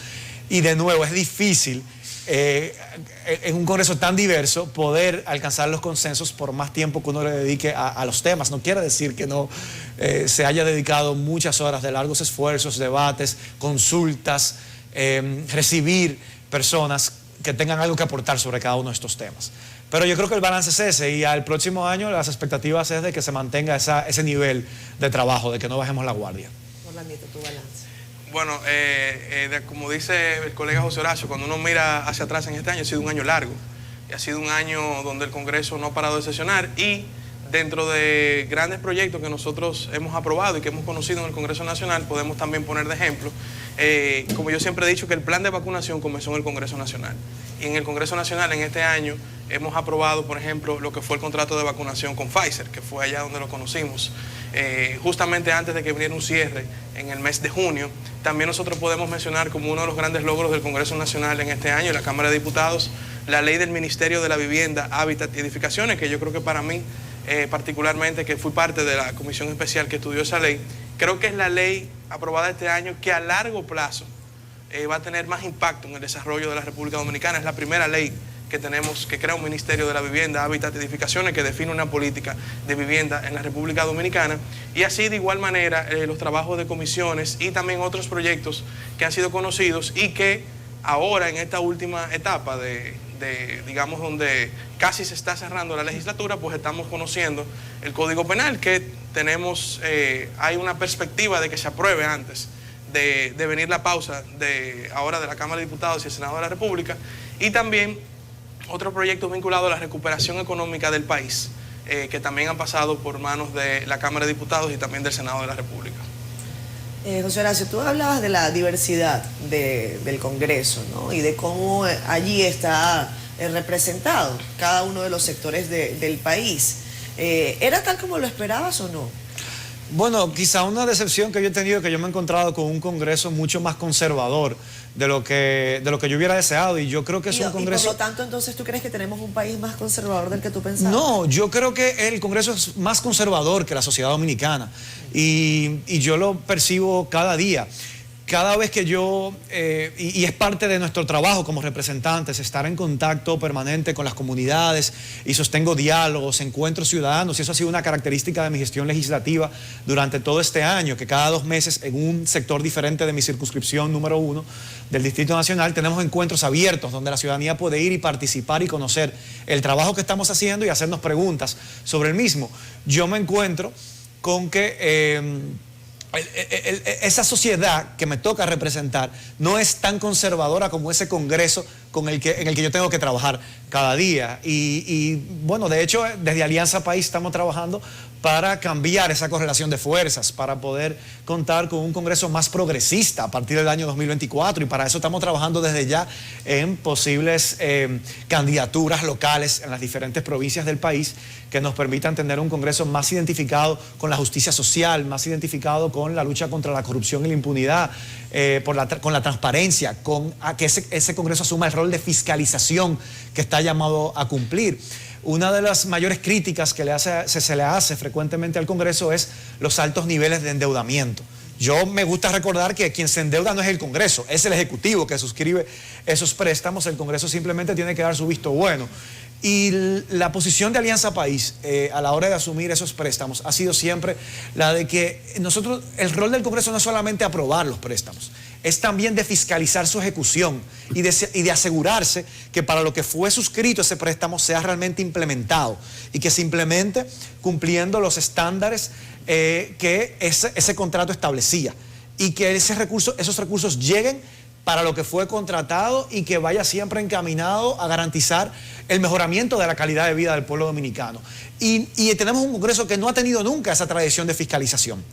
y de nuevo es difícil en un Congreso tan diverso poder alcanzar los consensos por más tiempo que uno le dedique a los temas. No quiere decir que no se haya dedicado muchas horas de largos esfuerzos, debates, consultas, recibir personas que tengan algo que aportar sobre cada uno de estos temas. Pero yo creo que el balance es ese, y al próximo año las expectativas es de que se mantenga ese nivel de trabajo, de que no bajemos la guardia. Orlandito, tu balance. Bueno, como dice el colega José Horacio, cuando uno mira hacia atrás en este año, ha sido un año largo. Y ha sido un año donde el Congreso no ha parado de sesionar, y dentro de grandes proyectos que nosotros hemos aprobado y que hemos conocido en el Congreso Nacional, podemos también poner de ejemplo, como yo siempre he dicho, que el plan de vacunación comenzó en el Congreso Nacional. Y en el Congreso Nacional en este año hemos aprobado, por ejemplo, lo que fue el contrato de vacunación con Pfizer, que fue allá donde lo conocimos, justamente antes de que viniera un cierre en el mes de junio. También nosotros podemos mencionar como uno de los grandes logros del Congreso Nacional en este año, en la Cámara de Diputados, la ley del Ministerio de la Vivienda, Hábitat y Edificaciones, que yo creo que para mí, particularmente, que fui parte de la comisión especial que estudió esa ley, creo que es la ley aprobada este año que a largo plazo va a tener más impacto en el desarrollo de la República Dominicana. Es la primera ley que tenemos que crea un Ministerio de la Vivienda, Hábitat y Edificaciones, que define una política de vivienda en la República Dominicana. Y así, de igual manera, los trabajos de comisiones y también otros proyectos que han sido conocidos y que ahora, en esta última etapa digamos, donde casi se está cerrando la legislatura, pues estamos conociendo el Código Penal, que tenemos, hay una perspectiva de que se apruebe antes de venir la pausa ahora de la Cámara de Diputados y el Senado de la República, y también otros proyectos vinculados a la recuperación económica del país, que también han pasado por manos de la Cámara de Diputados y también del Senado de la República. José Horacio, tú hablabas de la diversidad del Congreso, ¿no? Y de cómo allí está representado cada uno de los sectores del país. ¿Era tal como lo esperabas o no? Bueno, quizá una decepción que yo he tenido, que yo me he encontrado con un Congreso mucho más conservador de lo que yo hubiera deseado, y yo creo que es un Congreso... Y por lo tanto, entonces, ¿tú crees que tenemos un país más conservador del que tú pensabas? No, yo creo que el Congreso es más conservador que la sociedad dominicana, y yo lo percibo cada día. Cada vez que yo, y es parte de nuestro trabajo como representantes, estar en contacto permanente con las comunidades, y sostengo diálogos, encuentros ciudadanos, y eso ha sido una característica de mi gestión legislativa durante todo este año, que cada 2 meses en un sector diferente de mi circunscripción número 1 del Distrito Nacional tenemos encuentros abiertos donde la ciudadanía puede ir y participar y conocer el trabajo que estamos haciendo y hacernos preguntas sobre el mismo. Yo me encuentro con que... esa sociedad que me toca representar no es tan conservadora como ese Congreso en el que yo tengo que trabajar cada día. Y bueno, de hecho, desde Alianza País estamos trabajando para cambiar esa correlación de fuerzas, para poder contar con un Congreso más progresista a partir del año 2024, y para eso estamos trabajando desde ya en posibles candidaturas locales en las diferentes provincias del país que nos permitan tener un Congreso más identificado con la justicia social, más identificado con la lucha contra la corrupción y la impunidad, con la transparencia, con que ese Congreso asuma el rol de fiscalización que está llamado a cumplir. Una de las mayores críticas que se le hace frecuentemente al Congreso es los altos niveles de endeudamiento. Yo me gusta recordar que quien se endeuda no es el Congreso, es el Ejecutivo que suscribe esos préstamos. El Congreso simplemente tiene que dar su visto bueno. Y la posición de Alianza País a la hora de asumir esos préstamos ha sido siempre la de que el rol del Congreso no es solamente aprobar los préstamos, es también de fiscalizar su ejecución y de asegurarse que para lo que fue suscrito ese préstamo sea realmente implementado, y que se implemente cumpliendo los estándares que ese contrato establecía, y que esos recursos lleguen para lo que fue contratado, y que vaya siempre encaminado a garantizar el mejoramiento de la calidad de vida del pueblo dominicano. Y tenemos un Congreso que no ha tenido nunca esa tradición de fiscalización.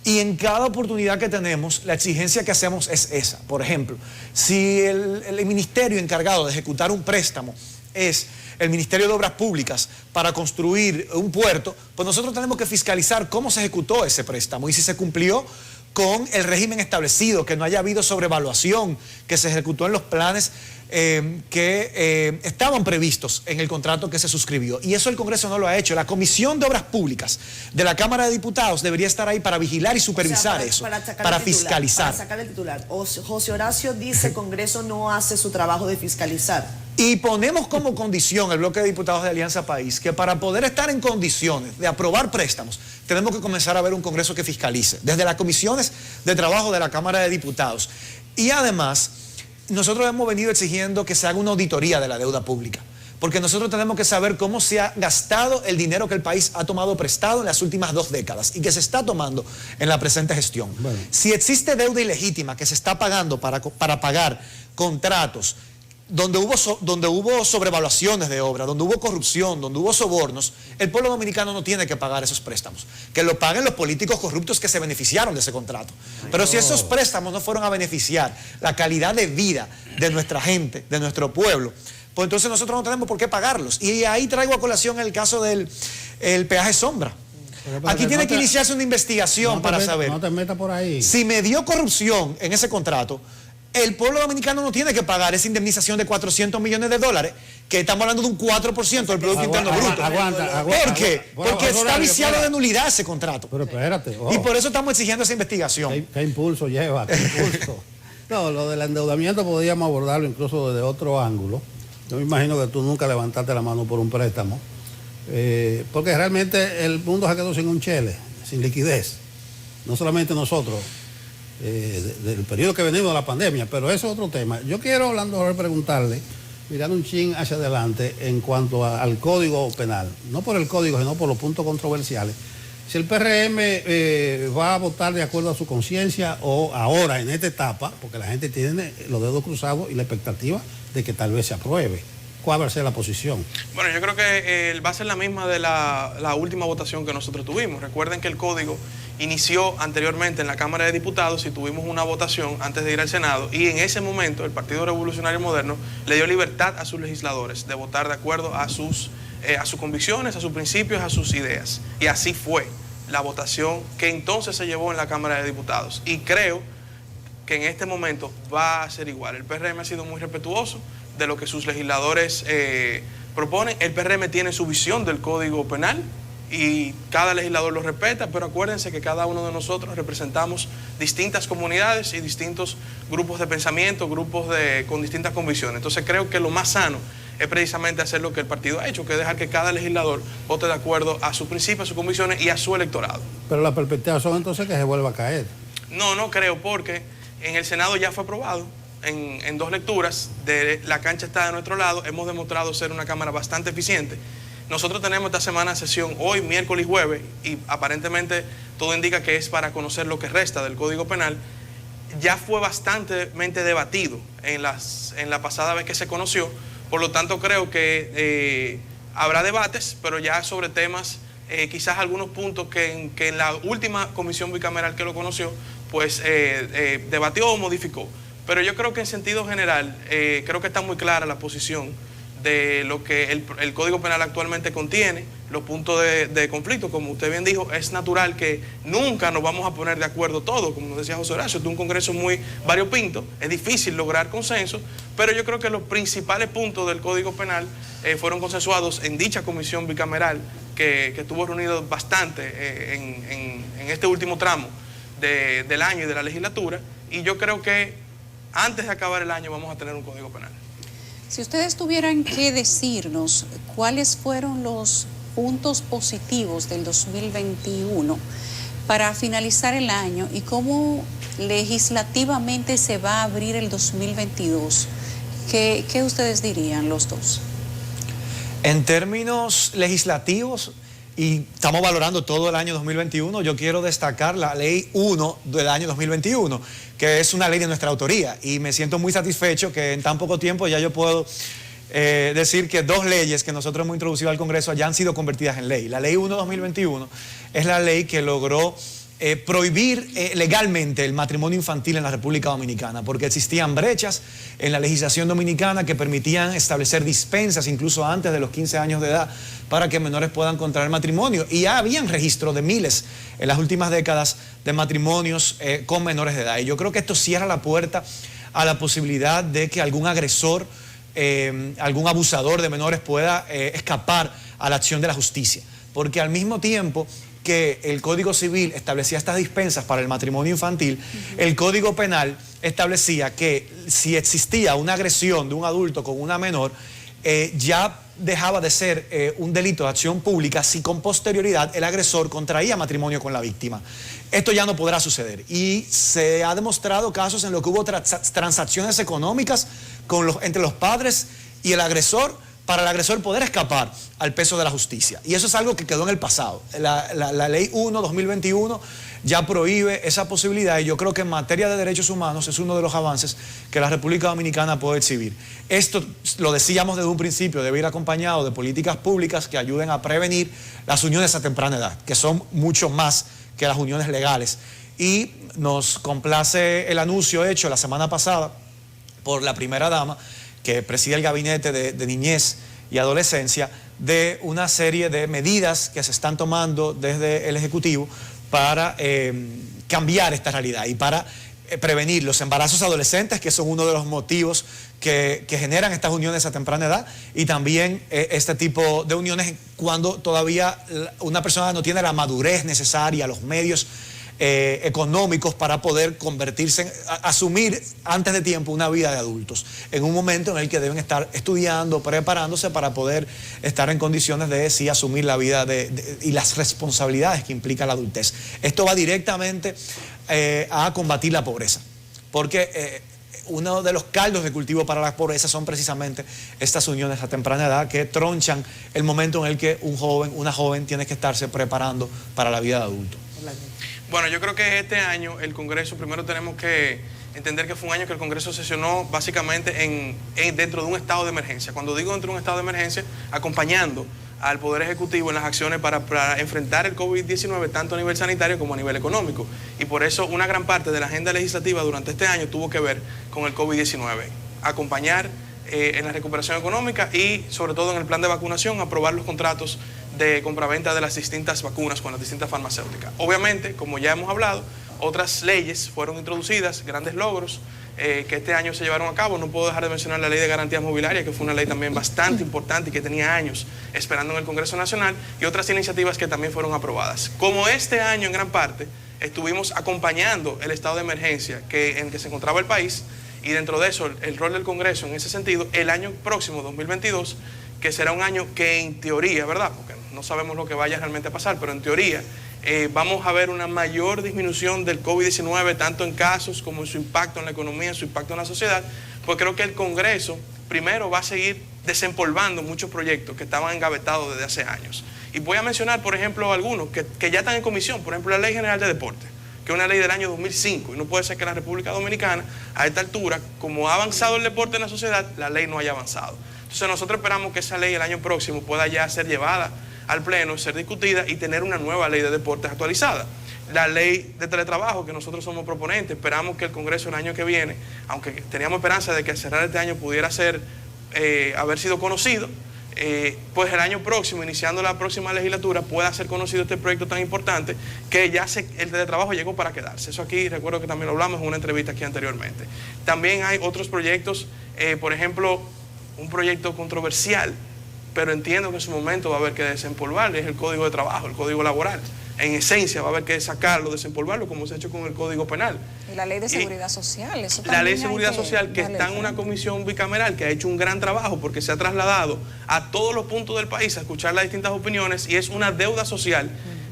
Y en cada oportunidad que tenemos, la exigencia que hacemos es esa. Por ejemplo, si el ministerio encargado de ejecutar un préstamo es el Ministerio de Obras Públicas para construir un puerto, pues nosotros tenemos que fiscalizar cómo se ejecutó ese préstamo y si se cumplió con el régimen establecido, que no haya habido sobrevaluación, que se ejecutó en los planes que estaban previstos en el contrato que se suscribió. Y eso el Congreso no lo ha hecho. La Comisión de Obras Públicas de la Cámara de Diputados debería estar ahí para vigilar y supervisar para fiscalizar. Para sacar el titular. José Horacio dice: el Congreso no hace su trabajo de fiscalizar. Y ponemos como condición el bloque de diputados de Alianza País que para poder estar en condiciones de aprobar préstamos, tenemos que comenzar a ver un Congreso que fiscalice, desde las comisiones de trabajo de la Cámara de Diputados. Y además, nosotros hemos venido exigiendo que se haga una auditoría de la deuda pública, porque nosotros tenemos que saber cómo se ha gastado el dinero que el país ha tomado prestado en las últimas 2 décadas y que se está tomando en la presente gestión. Bueno. Si existe deuda ilegítima que se está pagando para pagar contratos donde hubo sobrevaluaciones de obra, donde hubo corrupción, donde hubo sobornos, el pueblo dominicano no tiene que pagar esos préstamos. Que lo paguen los políticos corruptos que se beneficiaron de ese contrato. Pero si esos préstamos no fueron a beneficiar la calidad de vida de nuestra gente, de nuestro pueblo, pues entonces nosotros no tenemos por qué pagarlos. Y ahí traigo a colación el caso del peaje sombra. Aquí tiene que iniciarse una investigación para saber. No te metas por ahí. Si me dio corrupción en ese contrato, el pueblo dominicano no tiene que pagar esa indemnización de $400 millones, que estamos hablando de un 4% del Producto Interno Bruto. Aguanta. ¿Por qué? Porque está viciado de nulidad ese contrato. Pero espérate. Y por eso estamos exigiendo esa investigación. ¿Qué impulso lleva? ¿Qué impulso? No, lo del endeudamiento podríamos abordarlo incluso desde otro ángulo. Yo me imagino que tú nunca levantaste la mano por un préstamo, porque realmente el mundo se quedó sin un chele, sin liquidez. No solamente nosotros. Del periodo que venimos de la pandemia, pero eso es otro tema. Yo quiero, Orlando Jorge, preguntarle, mirando un chin hacia adelante en cuanto al Código Penal, no por el Código, sino por los puntos controversiales, si el PRM va a votar de acuerdo a su conciencia o ahora, en esta etapa, porque la gente tiene los dedos cruzados y la expectativa de que tal vez se apruebe. ¿Cuál va a ser la posición? Bueno, yo creo que va a ser la misma de la última votación que nosotros tuvimos. Recuerden que el Código inició anteriormente en la Cámara de Diputados y tuvimos una votación antes de ir al Senado, y en ese momento el Partido Revolucionario Moderno le dio libertad a sus legisladores de votar de acuerdo a sus convicciones, a sus principios, a sus ideas. Y así fue la votación que entonces se llevó en la Cámara de Diputados. Y creo que en este momento va a ser igual. El PRM ha sido muy respetuoso de lo que sus legisladores proponen. El PRM tiene su visión del Código Penal y cada legislador lo respeta, pero acuérdense que cada uno de nosotros representamos distintas comunidades y distintos grupos de pensamiento, con distintas convicciones. Entonces creo que lo más sano es precisamente hacer lo que el partido ha hecho, que es dejar que cada legislador vote de acuerdo a sus principios, a sus convicciones y a su electorado. Pero las perspectivas son entonces que se vuelva a caer. No creo, porque en el Senado ya fue aprobado en 2 lecturas, la cancha está de nuestro lado, hemos demostrado ser una Cámara bastante eficiente. Nosotros tenemos esta semana sesión hoy, miércoles y jueves, y aparentemente todo indica que es para conocer lo que resta del Código Penal. Ya fue bastante debatido en la pasada vez que se conoció, por lo tanto creo que habrá debates, pero ya sobre temas, quizás algunos puntos que en la última comisión bicameral que lo conoció, pues debatió o modificó. Pero yo creo que en sentido general, creo que está muy clara la posición de lo que el Código Penal actualmente contiene, los puntos de conflicto. Como usted bien dijo, es natural que nunca nos vamos a poner de acuerdo todos, como nos decía José Horacio, es un Congreso muy variopinto, es difícil lograr consenso, pero yo creo que los principales puntos del Código Penal fueron consensuados en dicha comisión bicameral que estuvo reunido bastante en este último tramo del año y de la legislatura, y yo creo que antes de acabar el año vamos a tener un Código Penal. Si ustedes tuvieran que decirnos cuáles fueron los puntos positivos del 2021 para finalizar el año y cómo legislativamente se va a abrir el 2022, ¿qué ustedes dirían los dos? En términos legislativos, y estamos valorando todo el año 2021, yo quiero destacar la Ley 1 del año 2021, que es una ley de nuestra autoría, y me siento muy satisfecho que en tan poco tiempo ya yo puedo decir que 2 leyes que nosotros hemos introducido al Congreso ya han sido convertidas en ley. La Ley 1 2021 es la ley que logró prohibir legalmente el matrimonio infantil en la República Dominicana, porque existían brechas en la legislación dominicana que permitían establecer dispensas incluso antes de los 15 años de edad para que menores puedan contraer matrimonio, y ya habían registro de miles en las últimas décadas de matrimonios con menores de edad, y yo creo que esto cierra la puerta a la posibilidad de que algún agresor, algún abusador de menores pueda escapar a la acción de la justicia, porque al mismo tiempo que el Código Civil establecía estas dispensas para el matrimonio infantil, el Código Penal establecía que si existía una agresión de un adulto con una menor, ya dejaba de ser un delito de acción pública si con posterioridad el agresor contraía matrimonio con la víctima. Esto ya no podrá suceder, y se ha demostrado casos en los que hubo transacciones económicas entre los padres y el agresor, para el agresor poder escapar al peso de la justicia. Y eso es algo que quedó en el pasado. La Ley 1 2021 ya prohíbe esa posibilidad, y yo creo que en materia de derechos humanos es uno de los avances que la República Dominicana puede exhibir. Esto, lo decíamos desde un principio, debe ir acompañado de políticas públicas que ayuden a prevenir las uniones a temprana edad, que son mucho más que las uniones legales. Y nos complace el anuncio hecho la semana pasada por la primera dama, que preside el Gabinete de Niñez y Adolescencia, de una serie de medidas que se están tomando desde el Ejecutivo para cambiar esta realidad y para prevenir los embarazos adolescentes, que son uno de los motivos que generan estas uniones a temprana edad, y también este tipo de uniones cuando todavía una persona no tiene la madurez necesaria, los medios económicos para poder convertirse, asumir antes de tiempo una vida de adultos, en un momento en el que deben estar estudiando, preparándose para poder estar en condiciones de sí asumir la vida y las responsabilidades que implica la adultez. Esto va directamente a combatir la pobreza, porque uno de los caldos de cultivo para la pobreza son precisamente estas uniones a temprana edad que tronchan el momento en el que un joven, una joven tiene que estarse preparando para la vida de adulto. Bueno, yo creo que este año el Congreso, primero tenemos que entender que fue un año que el Congreso sesionó básicamente dentro de un estado de emergencia. Cuando digo dentro de un estado de emergencia, acompañando al Poder Ejecutivo en las acciones para enfrentar el COVID-19 tanto a nivel sanitario como a nivel económico. Y por eso una gran parte de la agenda legislativa durante este año tuvo que ver con el COVID-19. Acompañar en la recuperación económica y sobre todo en el plan de vacunación, aprobar los contratos de compraventa de las distintas vacunas con las distintas farmacéuticas. Obviamente, como ya hemos hablado, otras leyes fueron introducidas, grandes logros que este año se llevaron a cabo. No puedo dejar de mencionar la Ley de Garantías Mobiliarias, que fue una ley también bastante importante y que tenía años esperando en el Congreso Nacional, y otras iniciativas que también fueron aprobadas. Como este año en gran parte estuvimos acompañando el estado de emergencia en el que se encontraba el país, y dentro de eso el rol del Congreso en ese sentido, el año próximo, 2022, que será un año que en teoría, ¿verdad? Porque no sabemos lo que vaya realmente a pasar, pero en teoría vamos a ver una mayor disminución del COVID-19, tanto en casos como en su impacto en la economía, en su impacto en la sociedad, pues creo que el Congreso primero va a seguir desempolvando muchos proyectos que estaban engavetados desde hace años. Y voy a mencionar, por ejemplo, algunos que ya están en comisión, por ejemplo, la Ley General de Deporte, que es una ley del año 2005, y no puede ser que la República Dominicana, a esta altura, como ha avanzado el deporte en la sociedad, la ley no haya avanzado. Entonces nosotros esperamos que esa ley el año próximo pueda ya ser llevada al Pleno, ser discutida y tener una nueva ley de deportes actualizada. La ley de teletrabajo, que nosotros somos proponentes, esperamos que el Congreso el año que viene, aunque teníamos esperanza de que al cerrar este año pudiera haber sido conocido, pues el año próximo, iniciando la próxima legislatura, pueda ser conocido este proyecto tan importante que ya el teletrabajo llegó para quedarse. Eso aquí, recuerdo que también lo hablamos en una entrevista aquí anteriormente. También hay otros proyectos, por ejemplo, un proyecto controversial, pero entiendo que en su momento va a haber que desempolvarlo, es el Código de Trabajo, el Código Laboral. En esencia va a haber que sacarlo, desempolvarlo, como se ha hecho con el Código Penal. Y la Ley de Seguridad Social. Eso la Ley de Seguridad Social, que está en una comisión bicameral que ha hecho un gran trabajo porque se ha trasladado a todos los puntos del país a escuchar las distintas opiniones, y es una deuda social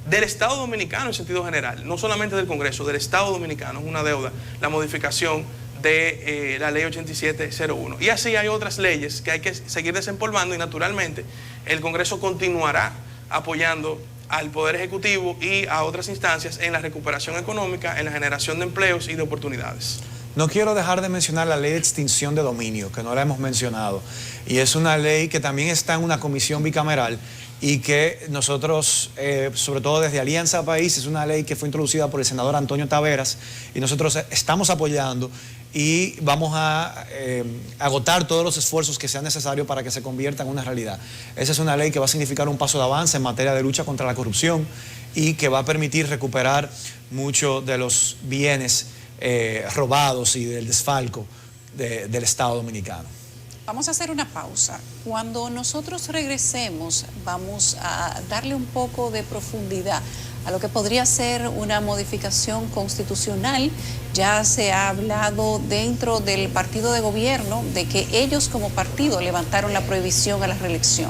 del Estado Dominicano en sentido general, no solamente del Congreso, del Estado Dominicano, es una deuda, la modificación de la Ley 8701. Y así hay otras leyes que hay que seguir desempolvando, y naturalmente el Congreso continuará apoyando al Poder Ejecutivo y a otras instancias en la recuperación económica, en la generación de empleos y de oportunidades. No quiero dejar de mencionar la ley de extinción de dominio, que no la hemos mencionado, y es una ley que también está en una comisión bicameral y que nosotros, sobre todo desde Alianza País, es una ley que fue introducida por el senador Antonio Taveras, y nosotros estamos apoyando y vamos a agotar todos los esfuerzos que sean necesarios para que se convierta en una realidad. Esa es una ley que va a significar un paso de avance en materia de lucha contra la corrupción y que va a permitir recuperar muchos de los bienes robados y del desfalco del Estado Dominicano. Vamos a hacer una pausa. Cuando nosotros regresemos, vamos a darle un poco de profundidad a lo que podría ser una modificación constitucional. Ya se ha hablado dentro del partido de gobierno de que ellos como partido levantaron la prohibición a la reelección,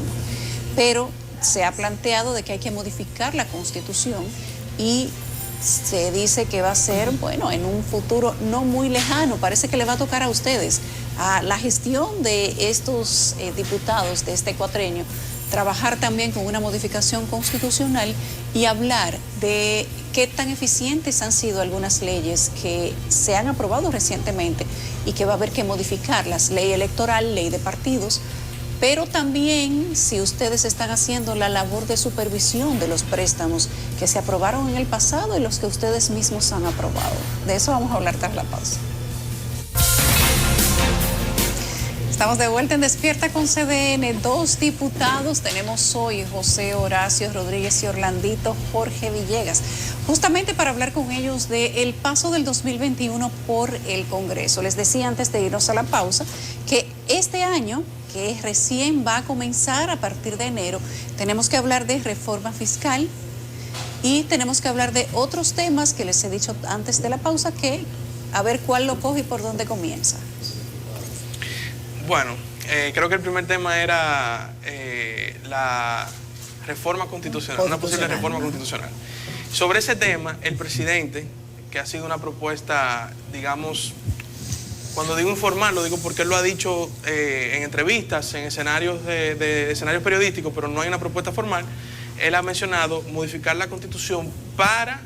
pero se ha planteado de que hay que modificar la Constitución, y se dice que va a ser, bueno, en un futuro no muy lejano. Parece que le va a tocar a ustedes, a la gestión de estos diputados de este cuatrenio, trabajar también con una modificación constitucional y hablar de qué tan eficientes han sido algunas leyes que se han aprobado recientemente y que va a haber que modificarlas, ley electoral, ley de partidos, pero también si ustedes están haciendo la labor de supervisión de los préstamos que se aprobaron en el pasado y los que ustedes mismos han aprobado. De eso vamos a hablar tras la pausa. Estamos de vuelta en Despierta con CDN. 2 diputados tenemos hoy, José Horacio Rodríguez y Orlandito Jorge Villegas, justamente para hablar con ellos del paso del 2021 por el Congreso. Les decía antes de irnos a la pausa que este año, que recién va a comenzar a partir de enero, tenemos que hablar de reforma fiscal y tenemos que hablar de otros temas que les he dicho antes de la pausa, que a ver cuál lo coge y por dónde comienza. Bueno, creo que el primer tema era la reforma constitucional, una posible reforma constitucional. Sobre ese tema, el presidente, que ha sido una propuesta, digamos, cuando digo informal, lo digo porque él lo ha dicho en entrevistas, en escenarios escenarios periodísticos, pero no hay una propuesta formal. Él ha mencionado modificar la Constitución para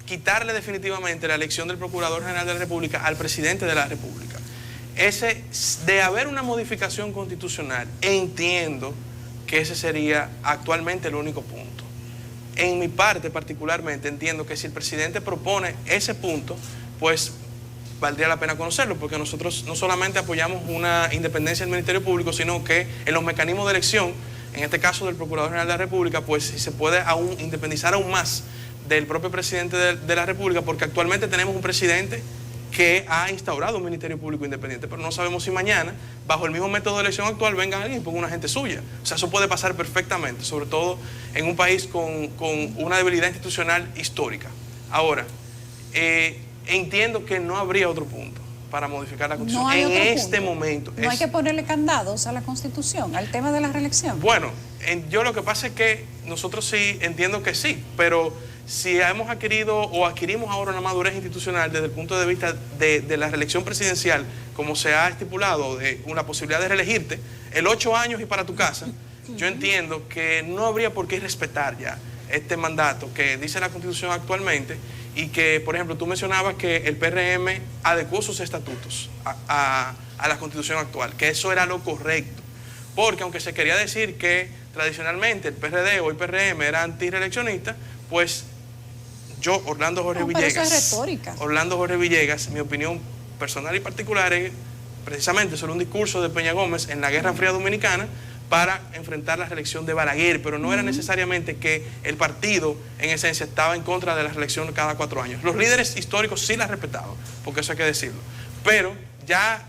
quitarle definitivamente la elección del Procurador General de la República al presidente de la República. De haber una modificación constitucional, entiendo que ese sería actualmente el único punto. En mi parte particularmente entiendo que si el presidente propone ese punto, pues valdría la pena conocerlo, porque nosotros no solamente apoyamos una independencia del Ministerio Público, sino que en los mecanismos de elección, en este caso del Procurador General de la República, pues si se puede aún independizar aún más del propio presidente de la República, porque actualmente tenemos un presidente que ha instaurado un Ministerio Público independiente, pero no sabemos si mañana, bajo el mismo método de elección actual, venga alguien y ponga una gente suya. O sea, eso puede pasar perfectamente, sobre todo en un país con una debilidad institucional histórica. Ahora, entiendo que no habría otro punto para modificar la Constitución en este momento. No hay que ponerle candados a la Constitución, al tema de la reelección. Bueno, yo lo que pasa es que nosotros sí entiendo que sí, pero si hemos adquirido o adquirimos ahora una madurez institucional desde el punto de vista de la reelección presidencial, como se ha estipulado, de una posibilidad de reelegirte, el 8 años y para tu casa, yo entiendo que no habría por qué respetar ya este mandato que dice la Constitución actualmente y que, por ejemplo, tú mencionabas que el PRM adecuó sus estatutos a la Constitución actual, que eso era lo correcto, porque aunque se quería decir que tradicionalmente el PRD o el PRM era antireeleccionista, pues yo, Orlando Jorge Villegas, mi opinión personal y particular es precisamente sobre un discurso de Peña Gómez en la Guerra Fría Dominicana para enfrentar la reelección de Balaguer, pero no era necesariamente que el partido en esencia estaba en contra de la reelección cada 4 años. Los líderes históricos sí la respetaban, porque eso hay que decirlo, pero ya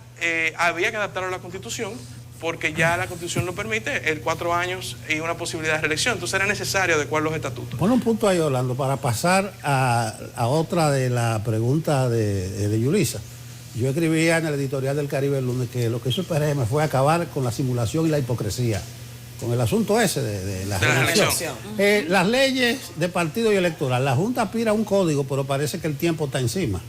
había que adaptarlo a la Constitución, porque ya la Constitución lo permite, el 4 años y una posibilidad de reelección. Entonces era necesario adecuar los estatutos. Pon un punto ahí, Orlando, para pasar a otra de la pregunta de Yulisa. Yo escribía en el editorial del Caribe el lunes que lo que hizo el PRM fue acabar con la simulación y la hipocresía, con el asunto ese de la reelección. Las leyes de partido y electoral, la Junta aspira a un código, pero parece que el tiempo está encima.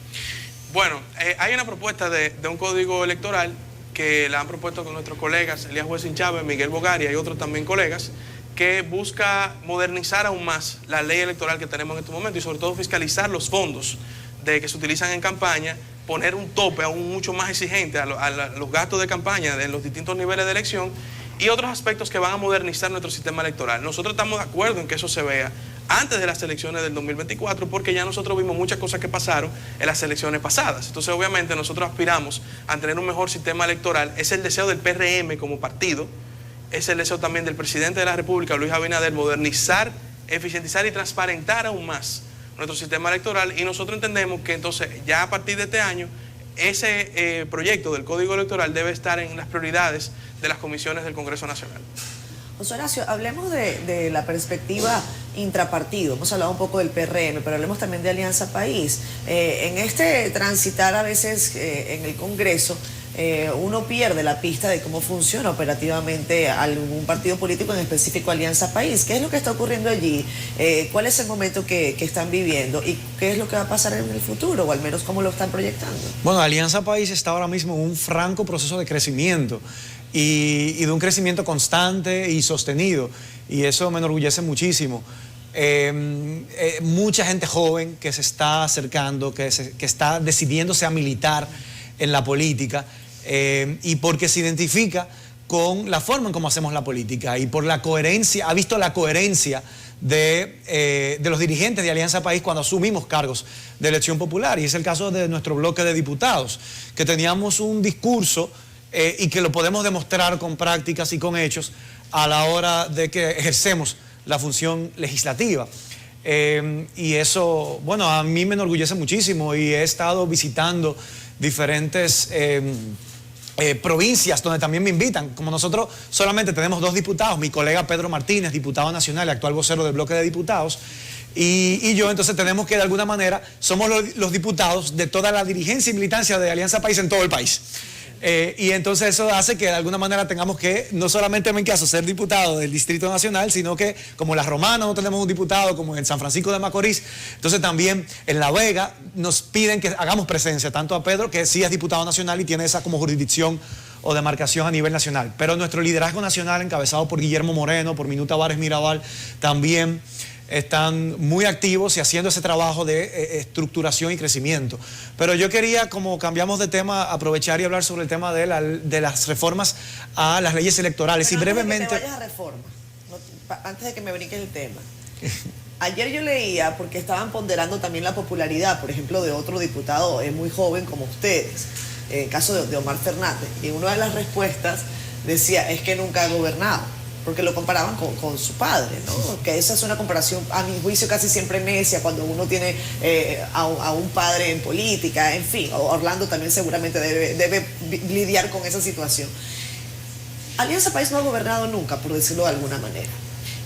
Bueno, hay una propuesta de un código electoral que la han propuesto con nuestros colegas Elías Juezín Chávez, Miguel Bogaria y otros también colegas, que busca modernizar aún más la ley electoral que tenemos en este momento y sobre todo fiscalizar los fondos que se utilizan en campaña, poner un tope aún mucho más exigente a los gastos de campaña en los distintos niveles de elección y otros aspectos que van a modernizar nuestro sistema electoral. Nosotros estamos de acuerdo en que eso se vea antes de las elecciones del 2024, porque ya nosotros vimos muchas cosas que pasaron en las elecciones pasadas. Entonces, obviamente, nosotros aspiramos a tener un mejor sistema electoral. Es el deseo del PRM como partido, es el deseo también del presidente de la República, Luis Abinader, modernizar, eficientizar y transparentar aún más nuestro sistema electoral, y nosotros entendemos que entonces ya a partir de este año ese proyecto del Código Electoral debe estar en las prioridades de las comisiones del Congreso Nacional. José Horacio, hablemos de la perspectiva intrapartido. Hemos hablado un poco del PRM, pero hablemos también de Alianza País. En este transitar a veces en el Congreso, uno pierde la pista de cómo funciona operativamente algún partido político, en específico Alianza País. ¿Qué es lo que está ocurriendo allí? ¿Cuál es el momento que están viviendo? ¿Y qué es lo que va a pasar en el futuro? O al menos cómo lo están proyectando. Bueno, Alianza País está ahora mismo en un franco proceso de crecimiento y de un crecimiento constante y sostenido. Y eso me enorgullece muchísimo. Mucha gente joven que se está acercando, que está decidiéndose a militar en la política, y porque se identifica con la forma en cómo hacemos la política y por la coherencia, ha visto la coherencia de los dirigentes de Alianza País cuando asumimos cargos de elección popular, y es el caso de nuestro bloque de diputados, que teníamos un discurso y que lo podemos demostrar con prácticas y con hechos a la hora de que ejercemos la función legislativa. Y eso, bueno, a mí me enorgullece muchísimo, y he estado visitando diferentes provincias donde también me invitan. Como nosotros solamente tenemos 2 diputados, mi colega Pedro Martínez, diputado nacional y actual vocero del bloque de diputados, y yo, entonces tenemos que de alguna manera, somos los diputados de toda la dirigencia y militancia de Alianza País en todo el país. Y entonces eso hace que de alguna manera tengamos que, no solamente en mi caso, ser diputado del Distrito Nacional, sino que como en La Romana no tenemos un diputado, como en San Francisco de Macorís, entonces también en La Vega nos piden que hagamos presencia, tanto a Pedro, que sí es diputado nacional y tiene esa como jurisdicción o demarcación a nivel nacional, pero nuestro liderazgo nacional, encabezado por Guillermo Moreno, por Minuta Vares Mirabal, también están muy activos y haciendo ese trabajo de estructuración y crecimiento. Pero yo quería, como cambiamos de tema, aprovechar y hablar sobre el tema de las reformas a las leyes electorales. Pero y brevemente... que te vayas a reforma. antes de que me brinque el tema, ayer yo leía, porque estaban ponderando también la popularidad, por ejemplo, de otro diputado muy joven como ustedes, el caso de Omar Fernández, y una de las respuestas decía, es que nunca ha gobernado, porque lo comparaban con su padre, ¿no? Que esa es una comparación, a mi juicio, casi siempre necia, cuando uno tiene a un padre en política, en fin. Orlando también seguramente debe lidiar con esa situación. Alianza País no ha gobernado nunca, por decirlo de alguna manera.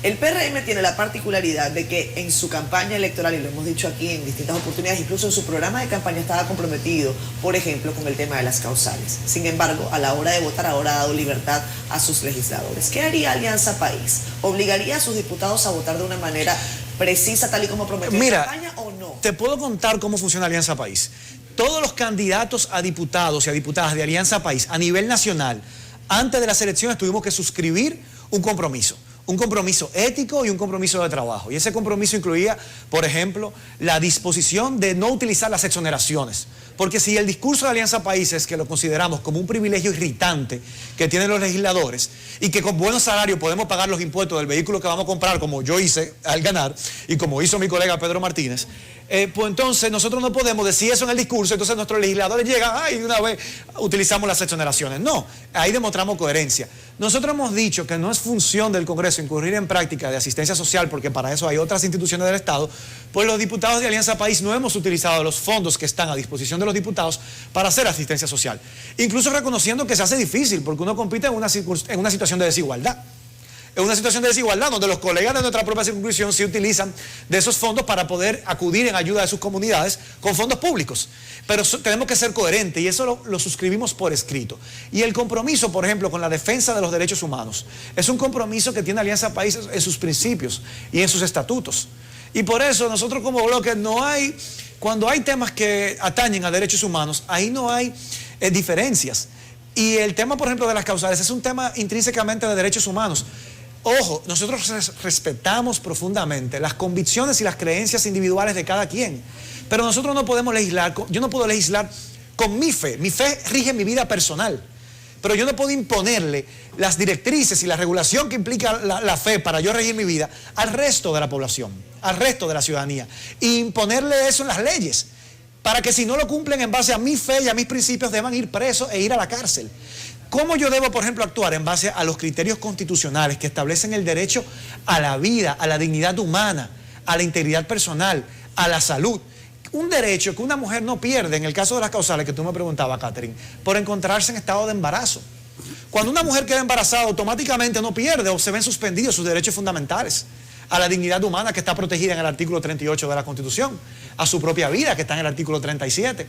El PRM tiene la particularidad de que en su campaña electoral, y lo hemos dicho aquí en distintas oportunidades, incluso en su programa de campaña estaba comprometido, por ejemplo, con el tema de las causales. Sin embargo, a la hora de votar ahora ha dado libertad a sus legisladores. ¿Qué haría Alianza País? ¿Obligaría a sus diputados a votar de una manera precisa, tal y como prometió en campaña, o no? Te puedo contar cómo funciona Alianza País. Todos los candidatos a diputados y a diputadas de Alianza País a nivel nacional, antes de las elecciones tuvimos que suscribir un compromiso ético y un compromiso de trabajo. Y ese compromiso incluía, por ejemplo, la disposición de no utilizar las exoneraciones. Porque si el discurso de Alianza País es que lo consideramos como un privilegio irritante que tienen los legisladores y que con buenos salarios podemos pagar los impuestos del vehículo que vamos a comprar, como yo hice al ganar y como hizo mi colega Pedro Martínez, pues entonces nosotros no podemos decir eso en el discurso, entonces nuestros legisladores llegan, y de una vez utilizamos las exoneraciones. No, ahí demostramos coherencia. Nosotros hemos dicho que no es función del Congreso incurrir en práctica de asistencia social, porque para eso hay otras instituciones del Estado, pues los diputados de Alianza País no hemos utilizado los fondos que están a disposición de los diputados para hacer asistencia social. Incluso reconociendo que se hace difícil, porque uno compite en una situación de desigualdad. Es una situación de desigualdad donde los colegas de nuestra propia circunscripción sí utilizan de esos fondos para poder acudir en ayuda de sus comunidades con fondos públicos. Pero tenemos que ser coherentes y eso lo suscribimos por escrito. Y el compromiso, por ejemplo, con la defensa de los derechos humanos, es un compromiso que tiene Alianza País en sus principios y en sus estatutos. Y por eso nosotros como bloque cuando hay temas que atañen a derechos humanos, ahí no hay diferencias. Y el tema, por ejemplo, de las causales es un tema intrínsecamente de derechos humanos. Ojo, nosotros respetamos profundamente las convicciones y las creencias individuales de cada quien, pero nosotros no podemos legislar, yo no puedo legislar con mi fe rige mi vida personal, pero yo no puedo imponerle las directrices y la regulación que implica la fe para yo regir mi vida al resto de la población, al resto de la ciudadanía, e imponerle eso en las leyes, para que si no lo cumplen en base a mi fe y a mis principios deban ir presos e ir a la cárcel. ¿Cómo yo debo, por ejemplo, actuar en base a los criterios constitucionales que establecen el derecho a la vida, a la dignidad humana, a la integridad personal, a la salud? Un derecho que una mujer no pierde, en el caso de las causales que tú me preguntabas, Catherine, por encontrarse en estado de embarazo. Cuando una mujer queda embarazada, automáticamente no pierde o se ven suspendidos sus derechos fundamentales a la dignidad humana que está protegida en el artículo 38 de la Constitución, a su propia vida que está en el artículo 37,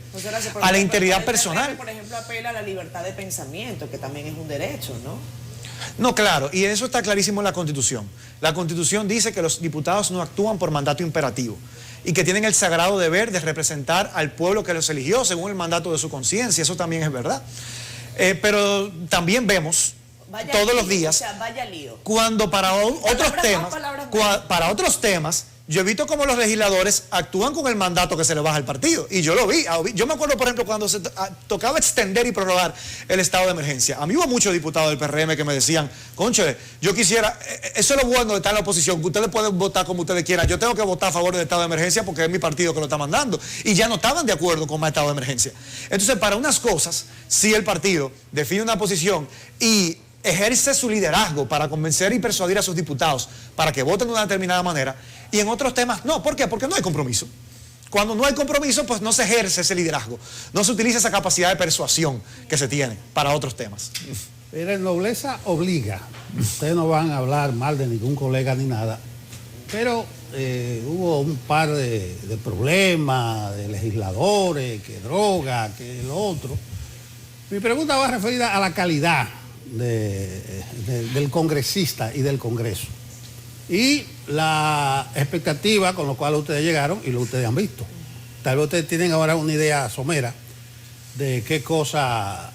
a la integridad personal. Por ejemplo, apela a la libertad de pensamiento, que también es un derecho, ¿no? No, claro, y eso está clarísimo en la Constitución. La Constitución dice que los diputados no actúan por mandato imperativo y que tienen el sagrado deber de representar al pueblo que los eligió según el mandato de su conciencia, eso también es verdad. Pero también vemos todos los días, cuando para otros temas, yo he visto cómo los legisladores actúan con el mandato que se le baja al partido. Y yo lo vi. Yo me acuerdo, por ejemplo, cuando se tocaba extender y prorrogar el estado de emergencia. A mí hubo muchos diputados del PRM que me decían, conche, yo quisiera, eso es lo bueno de estar en la oposición, que ustedes pueden votar como ustedes quieran. Yo tengo que votar a favor del estado de emergencia porque es mi partido que lo está mandando. Y ya no estaban de acuerdo con más estado de emergencia. Entonces, para unas cosas, sí el partido define una posición y ejerce su liderazgo para convencer y persuadir a sus diputados para que voten de una determinada manera, y en otros temas no. ¿Por qué? Porque no hay compromiso. Cuando no hay compromiso, pues no se ejerce ese liderazgo, no se utiliza esa capacidad de persuasión que se tiene para otros temas. Pero nobleza obliga. Ustedes no van a hablar mal de ningún colega ni nada, pero hubo un par de problemas de legisladores, que droga, que lo otro. Mi pregunta va referida a la calidad del congresista y del Congreso y la expectativa con lo cual ustedes llegaron y lo que ustedes han visto. Tal vez ustedes tienen ahora una idea somera de qué cosa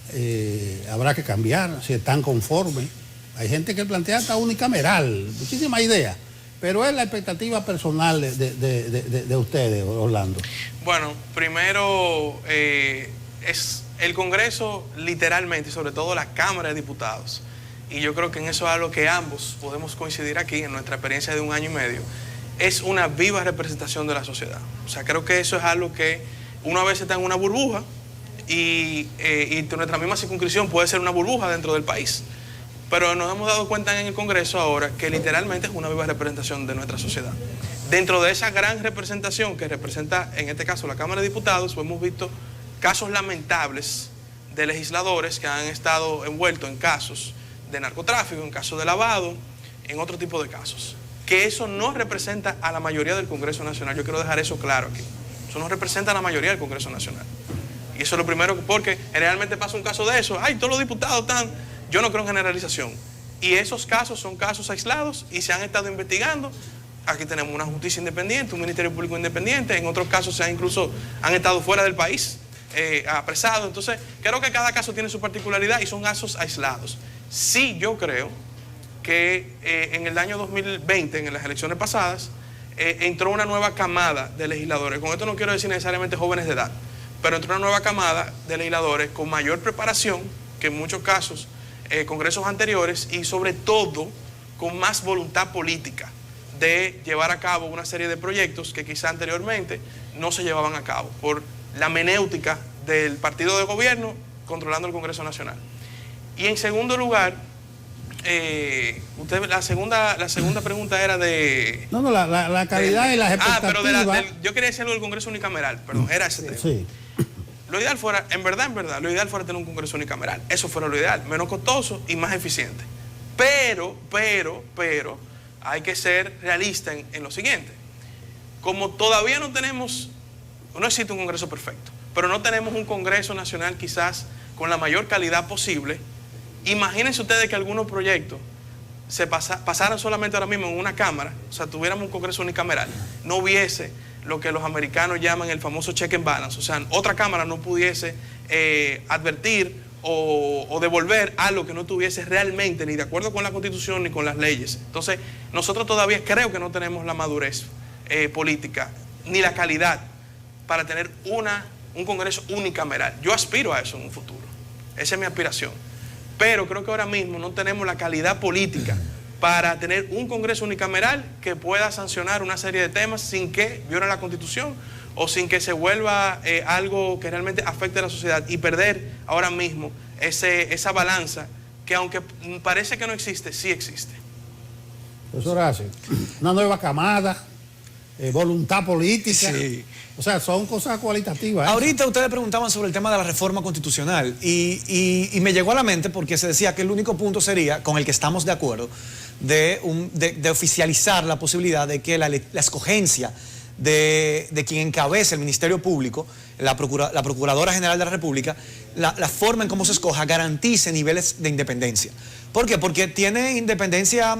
habrá que cambiar, si están conformes. Hay gente que plantea hasta unicameral, muchísimas ideas, pero es la expectativa personal de ustedes, Orlando. Bueno, primero es el Congreso literalmente, y sobre todo la Cámara de Diputados, y yo creo que en eso es algo que ambos podemos coincidir aquí en nuestra experiencia de 1 año y medio, es una viva representación de la sociedad. O sea, creo que eso es algo que uno a veces está en una burbuja y nuestra misma circunscripción puede ser una burbuja dentro del país. Pero nos hemos dado cuenta en el Congreso ahora que literalmente es una viva representación de nuestra sociedad. Dentro de esa gran representación que representa, en este caso, la Cámara de Diputados, hemos visto casos lamentables de legisladores que han estado envueltos en casos de narcotráfico, en casos de lavado, en otro tipo de casos. Que eso no representa a la mayoría del Congreso Nacional. Yo quiero dejar eso claro aquí. Eso no representa a la mayoría del Congreso Nacional. Y eso es lo primero, porque realmente pasa un caso de eso. Ay, todos los diputados están... Yo no creo en generalización. Y esos casos son casos aislados y se han estado investigando. Aquí tenemos una justicia independiente, un Ministerio Público independiente. En otros casos incluso han estado fuera del país, apresados. Entonces, creo que cada caso tiene su particularidad y son casos aislados. Sí, yo creo que en el año 2020, en las elecciones pasadas, entró una nueva camada de legisladores. Con esto no quiero decir necesariamente jóvenes de edad, pero entró una nueva camada de legisladores con mayor preparación que en muchos casos congresos anteriores y sobre todo con más voluntad política de llevar a cabo una serie de proyectos que quizá anteriormente no se llevaban a cabo por la menéutica del partido de gobierno controlando el Congreso Nacional. Y en segundo lugar, la segunda pregunta era de... No, la calidad y las expectativas. Pero yo quería decir algo del Congreso unicameral, perdón, era ese tema. Sí. Lo ideal fuera, en verdad, lo ideal fuera tener un Congreso unicameral. Eso fuera lo ideal, menos costoso y más eficiente. Pero, hay que ser realista en lo siguiente. Como todavía no existe un Congreso perfecto, pero no tenemos un Congreso Nacional quizás con la mayor calidad posible, imagínense ustedes que algunos proyectos se pasaran solamente ahora mismo en una Cámara, o sea, tuviéramos un Congreso unicameral, no hubiese lo que los americanos llaman el famoso check and balance, o sea, otra Cámara no pudiese advertir o devolver algo que no tuviese realmente ni de acuerdo con la Constitución ni con las leyes. Entonces, nosotros todavía creo que no tenemos la madurez política ni la calidad para tener un Congreso unicameral. Yo aspiro a eso en un futuro, esa es mi aspiración, pero creo que ahora mismo no tenemos la calidad política para tener un Congreso unicameral que pueda sancionar una serie de temas sin que viole la Constitución o sin que se vuelva algo que realmente afecte a la sociedad y perder ahora mismo esa balanza que aunque parece que no existe, sí existe. Profesor Horacio, una nueva camada, voluntad política. Sí. O sea, son cosas cualitativas. Ahorita ustedes preguntaban sobre el tema de la reforma constitucional y me llegó a la mente porque se decía que el único punto sería, con el que estamos de acuerdo, de oficializar la posibilidad de que la escogencia de quien encabece el Ministerio Público, la Procuradora General de la República, la forma en cómo se escoja garantice niveles de independencia. ¿Por qué? Porque tiene independencia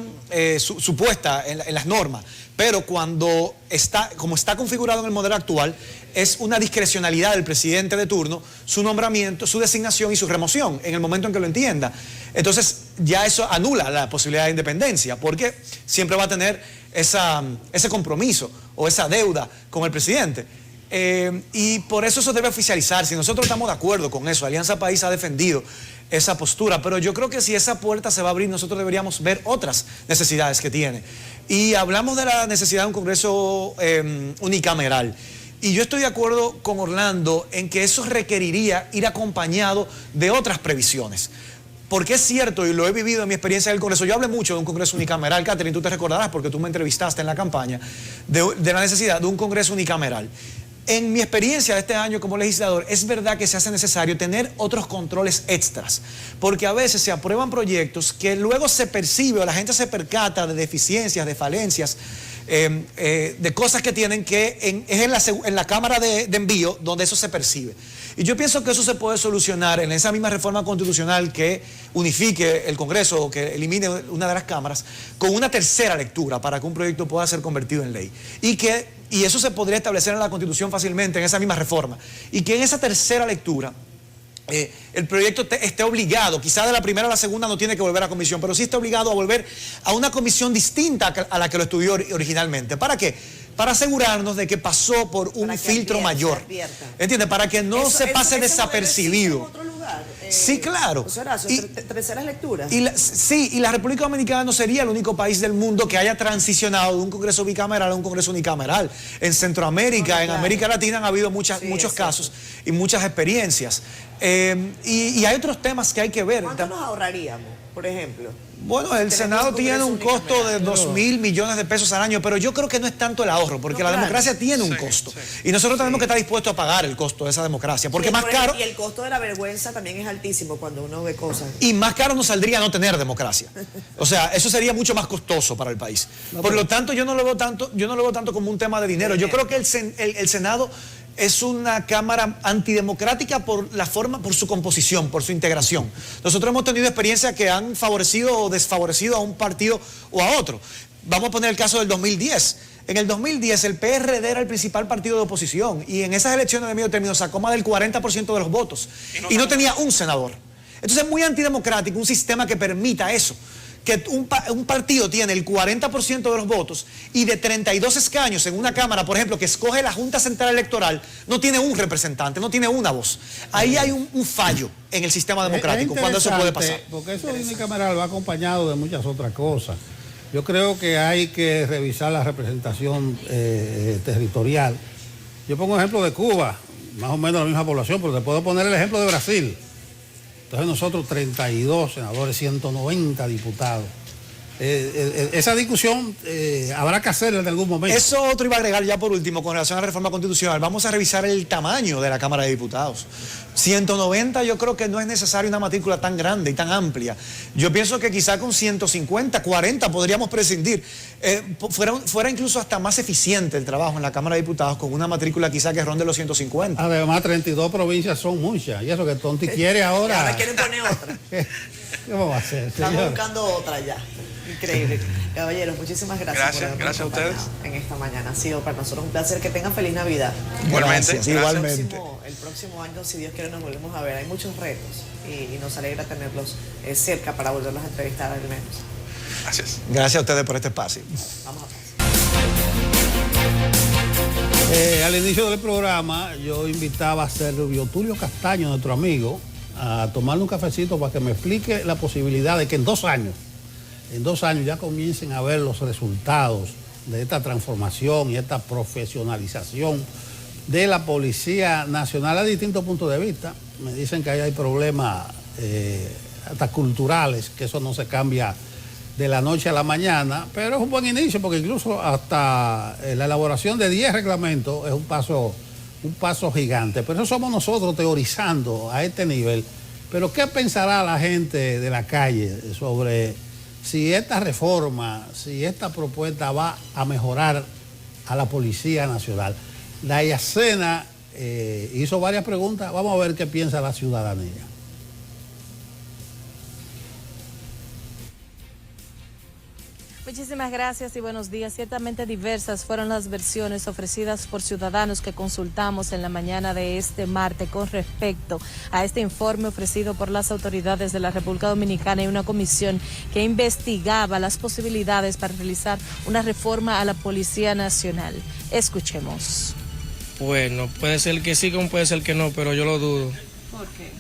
supuesta en las normas, pero como está configurado en el modelo actual, es una discrecionalidad del presidente de turno, su nombramiento, su designación y su remoción en el momento en que lo entienda. Entonces ya eso anula la posibilidad de independencia, porque siempre va a tener ese compromiso o esa deuda con el presidente. Y por eso debe oficializarse. Nosotros estamos de acuerdo con eso. Alianza País ha defendido esa postura, pero yo creo que si esa puerta se va a abrir, nosotros deberíamos ver otras necesidades que tiene. Y hablamos de la necesidad de un Congreso unicameral. Y yo estoy de acuerdo con Orlando en que eso requeriría ir acompañado de otras previsiones. Porque es cierto, y lo he vivido en mi experiencia en el Congreso, yo hablé mucho de un Congreso unicameral, Catherine, tú te recordarás porque tú me entrevistaste en la campaña, de la necesidad de un Congreso unicameral. En mi experiencia de este año como legislador, es verdad que se hace necesario tener otros controles extras, porque a veces se aprueban proyectos que luego se percibe o la gente se percata de deficiencias, de falencias, de cosas que tienen que es en la Cámara de envío donde eso se percibe. Y yo pienso que eso se puede solucionar en esa misma reforma constitucional que unifique el Congreso o que elimine una de las cámaras con una tercera lectura para que un proyecto pueda ser convertido en ley. Y eso se podría establecer en la Constitución fácilmente, en esa misma reforma. Y que en esa tercera lectura el proyecto esté obligado, quizá de la primera a la segunda no tiene que volver a comisión, pero sí está obligado a volver a una comisión distinta a la que lo estudió originalmente. ¿Para qué? Para asegurarnos de que pasó por un filtro mayor. ¿Entiendes? Para que no se pase desapercibido. Sí, claro. José Horacio, terceras lecturas. Sí, y la República Dominicana no sería el único país del mundo que haya transicionado de un Congreso bicameral a un Congreso unicameral. En Centroamérica, en América Latina han habido muchos casos y muchas experiencias. Y hay otros temas que hay que ver. ¿Cuánto nos ahorraríamos, por ejemplo? Bueno, el Senado tiene un costo de 2.000 millones de pesos al año, pero yo creo que no es tanto el ahorro, porque la democracia tiene un costo. Y nosotros tenemos que estar dispuestos a pagar el costo de esa democracia, porque más caro... Y el costo de la vergüenza también es altísimo cuando uno ve cosas. Y más caro nos saldría no tener democracia. O sea, eso sería mucho más costoso para el país. Por lo tanto, yo no lo veo tanto como un tema de dinero. Yo creo que el Senado es una cámara antidemocrática por la forma, por su composición, por su integración. Nosotros hemos tenido experiencias que han favorecido o desfavorecido a un partido o a otro. Vamos a poner el caso del 2010. En el 2010 el PRD era el principal partido de oposición y en esas elecciones de medio término sacó más del 40% de los votos y no tenía un senador. Entonces es muy antidemocrático un sistema que permita eso, que un partido tiene el 40% de los votos y de 32 escaños en una Cámara, por ejemplo, que escoge la Junta Central Electoral, no tiene un representante, no tiene una voz. Ahí hay un fallo en el sistema democrático, cuando eso puede pasar. Porque eso unicameral va acompañado de muchas otras cosas. Yo creo que hay que revisar la representación territorial. Yo pongo ejemplo de Cuba, más o menos la misma población, pero te puedo poner el ejemplo de Brasil. Entonces nosotros 32 senadores, 190 diputados. Esa discusión habrá que hacerla en algún momento. Eso otro iba a agregar ya por último con relación a la reforma constitucional. Vamos a revisar el tamaño de la Cámara de Diputados. 190 yo creo que no es necesaria una matrícula tan grande y tan amplia. Yo pienso que quizá con 150, 40 podríamos prescindir. Fuera incluso hasta más eficiente el trabajo en la Cámara de Diputados con una matrícula quizá que ronde los 150. Además 32 provincias son muchas. Y eso que Tonti quiere ahora. Ahora quieren poner otra. ¿Qué vamos a hacer, señor? Estamos buscando otra ya. Increíble. Caballeros, muchísimas gracias. Gracias a ustedes. En esta mañana ha sido para nosotros un placer. Que tengan feliz Navidad. Igualmente. Gracias, igualmente. El próximo año, si Dios quiere, nos volvemos a ver. Hay muchos retos y nos alegra tenerlos cerca para volverlos a entrevistar al menos. Gracias. Gracias a ustedes por este espacio. Vamos a pasar. Al inicio del programa yo invitaba a Servio Tulio Castaño, nuestro amigo, a tomarle un cafecito para que me explique la posibilidad de que en 2 años ya comiencen a ver los resultados de esta transformación y esta profesionalización de la Policía Nacional a distintos puntos de vista. Me dicen que ahí hay problemas hasta culturales, que eso no se cambia de la noche a la mañana, pero es un buen inicio porque incluso hasta la elaboración de 10 reglamentos es un paso gigante. Pero eso somos nosotros teorizando a este nivel. Pero ¿qué pensará la gente de la calle sobre si esta reforma, si esta propuesta va a mejorar a la Policía Nacional? La IACENA hizo varias preguntas. Vamos a ver qué piensa la ciudadanía. Muchísimas gracias y buenos días. Ciertamente diversas fueron las versiones ofrecidas por ciudadanos que consultamos en la mañana de este martes con respecto a este informe ofrecido por las autoridades de la República Dominicana y una comisión que investigaba las posibilidades para realizar una reforma a la Policía Nacional. Escuchemos. Bueno, puede ser que sí, como puede ser que no, pero yo lo dudo. ¿Por qué?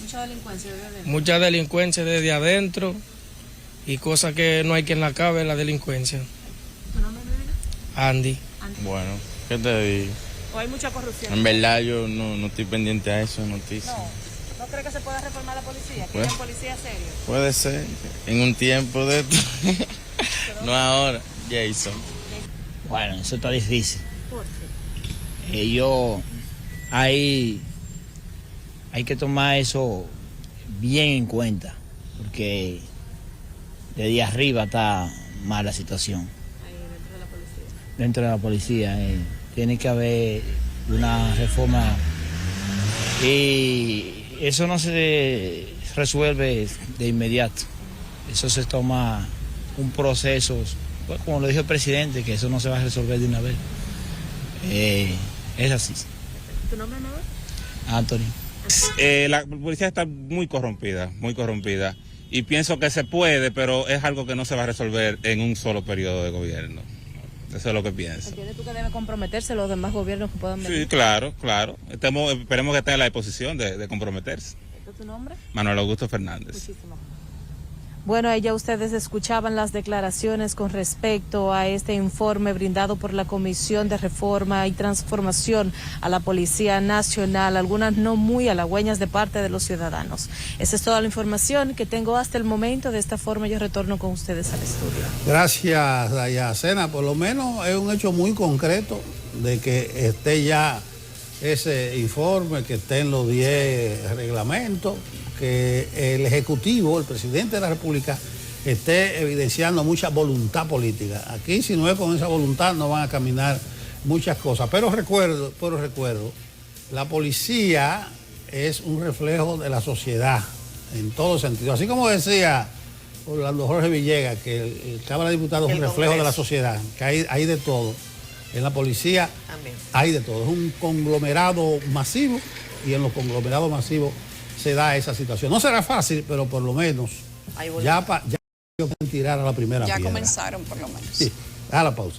Mucha delincuencia desde adentro. Mucha delincuencia desde adentro. Y cosas que no hay quien la cabe, la delincuencia. ¿Tu nombre, Andy. Bueno, ¿qué te digo? ¿O hay mucha corrupción? En verdad yo no estoy pendiente a eso, noticias. ¿No crees que se pueda reformar la policía? ¿Que haya policía serio? Puede ser, en un tiempo de esto. No ahora, Jason. Bueno, eso está difícil. ¿Por qué? Hay que tomar eso bien en cuenta, porque desde arriba está mala situación. Ahí dentro de la policía. Dentro de la policía tiene que haber una reforma y eso no se resuelve de inmediato. Eso se toma un proceso, pues, como lo dijo el presidente, que eso no se va a resolver de una vez. Es así. ¿Tu nombre, Nobel? Anthony. La policía está muy corrompida. Y pienso que se puede, pero es algo que no se va a resolver en un solo periodo de gobierno. Eso es lo que pienso. ¿Entiendes tú que debe comprometerse los demás gobiernos que puedan venir? Sí, claro. Esperemos que tenga la disposición de comprometerse. Repite tu nombre. Manuel Augusto Fernández. Muchísimas gracias. Bueno, ahí ya ustedes escuchaban las declaraciones con respecto a este informe brindado por la Comisión de Reforma y Transformación a la Policía Nacional, algunas no muy halagüeñas de parte de los ciudadanos. Esa es toda la información que tengo hasta el momento. De esta forma yo retorno con ustedes al estudio. Gracias, Dayacena. Por lo menos es un hecho muy concreto de que esté ya ese informe, que estén los 10 reglamentos, que el Ejecutivo, el presidente de la República, esté evidenciando mucha voluntad política. Aquí, si no es con esa voluntad, no van a caminar muchas cosas. Pero recuerdo, la policía es un reflejo de la sociedad, en todo sentido. Así como decía Orlando Jorge Villegas, que el Cámara de Diputados es un reflejo de la sociedad, que hay de todo. En la policía hay de todo. Es un conglomerado masivo, y en los conglomerados masivos se da esa situación. No será fácil, pero por lo menos ya pueden tirar a la primera piedra. Ya comenzaron por lo menos. Sí, a la pausa.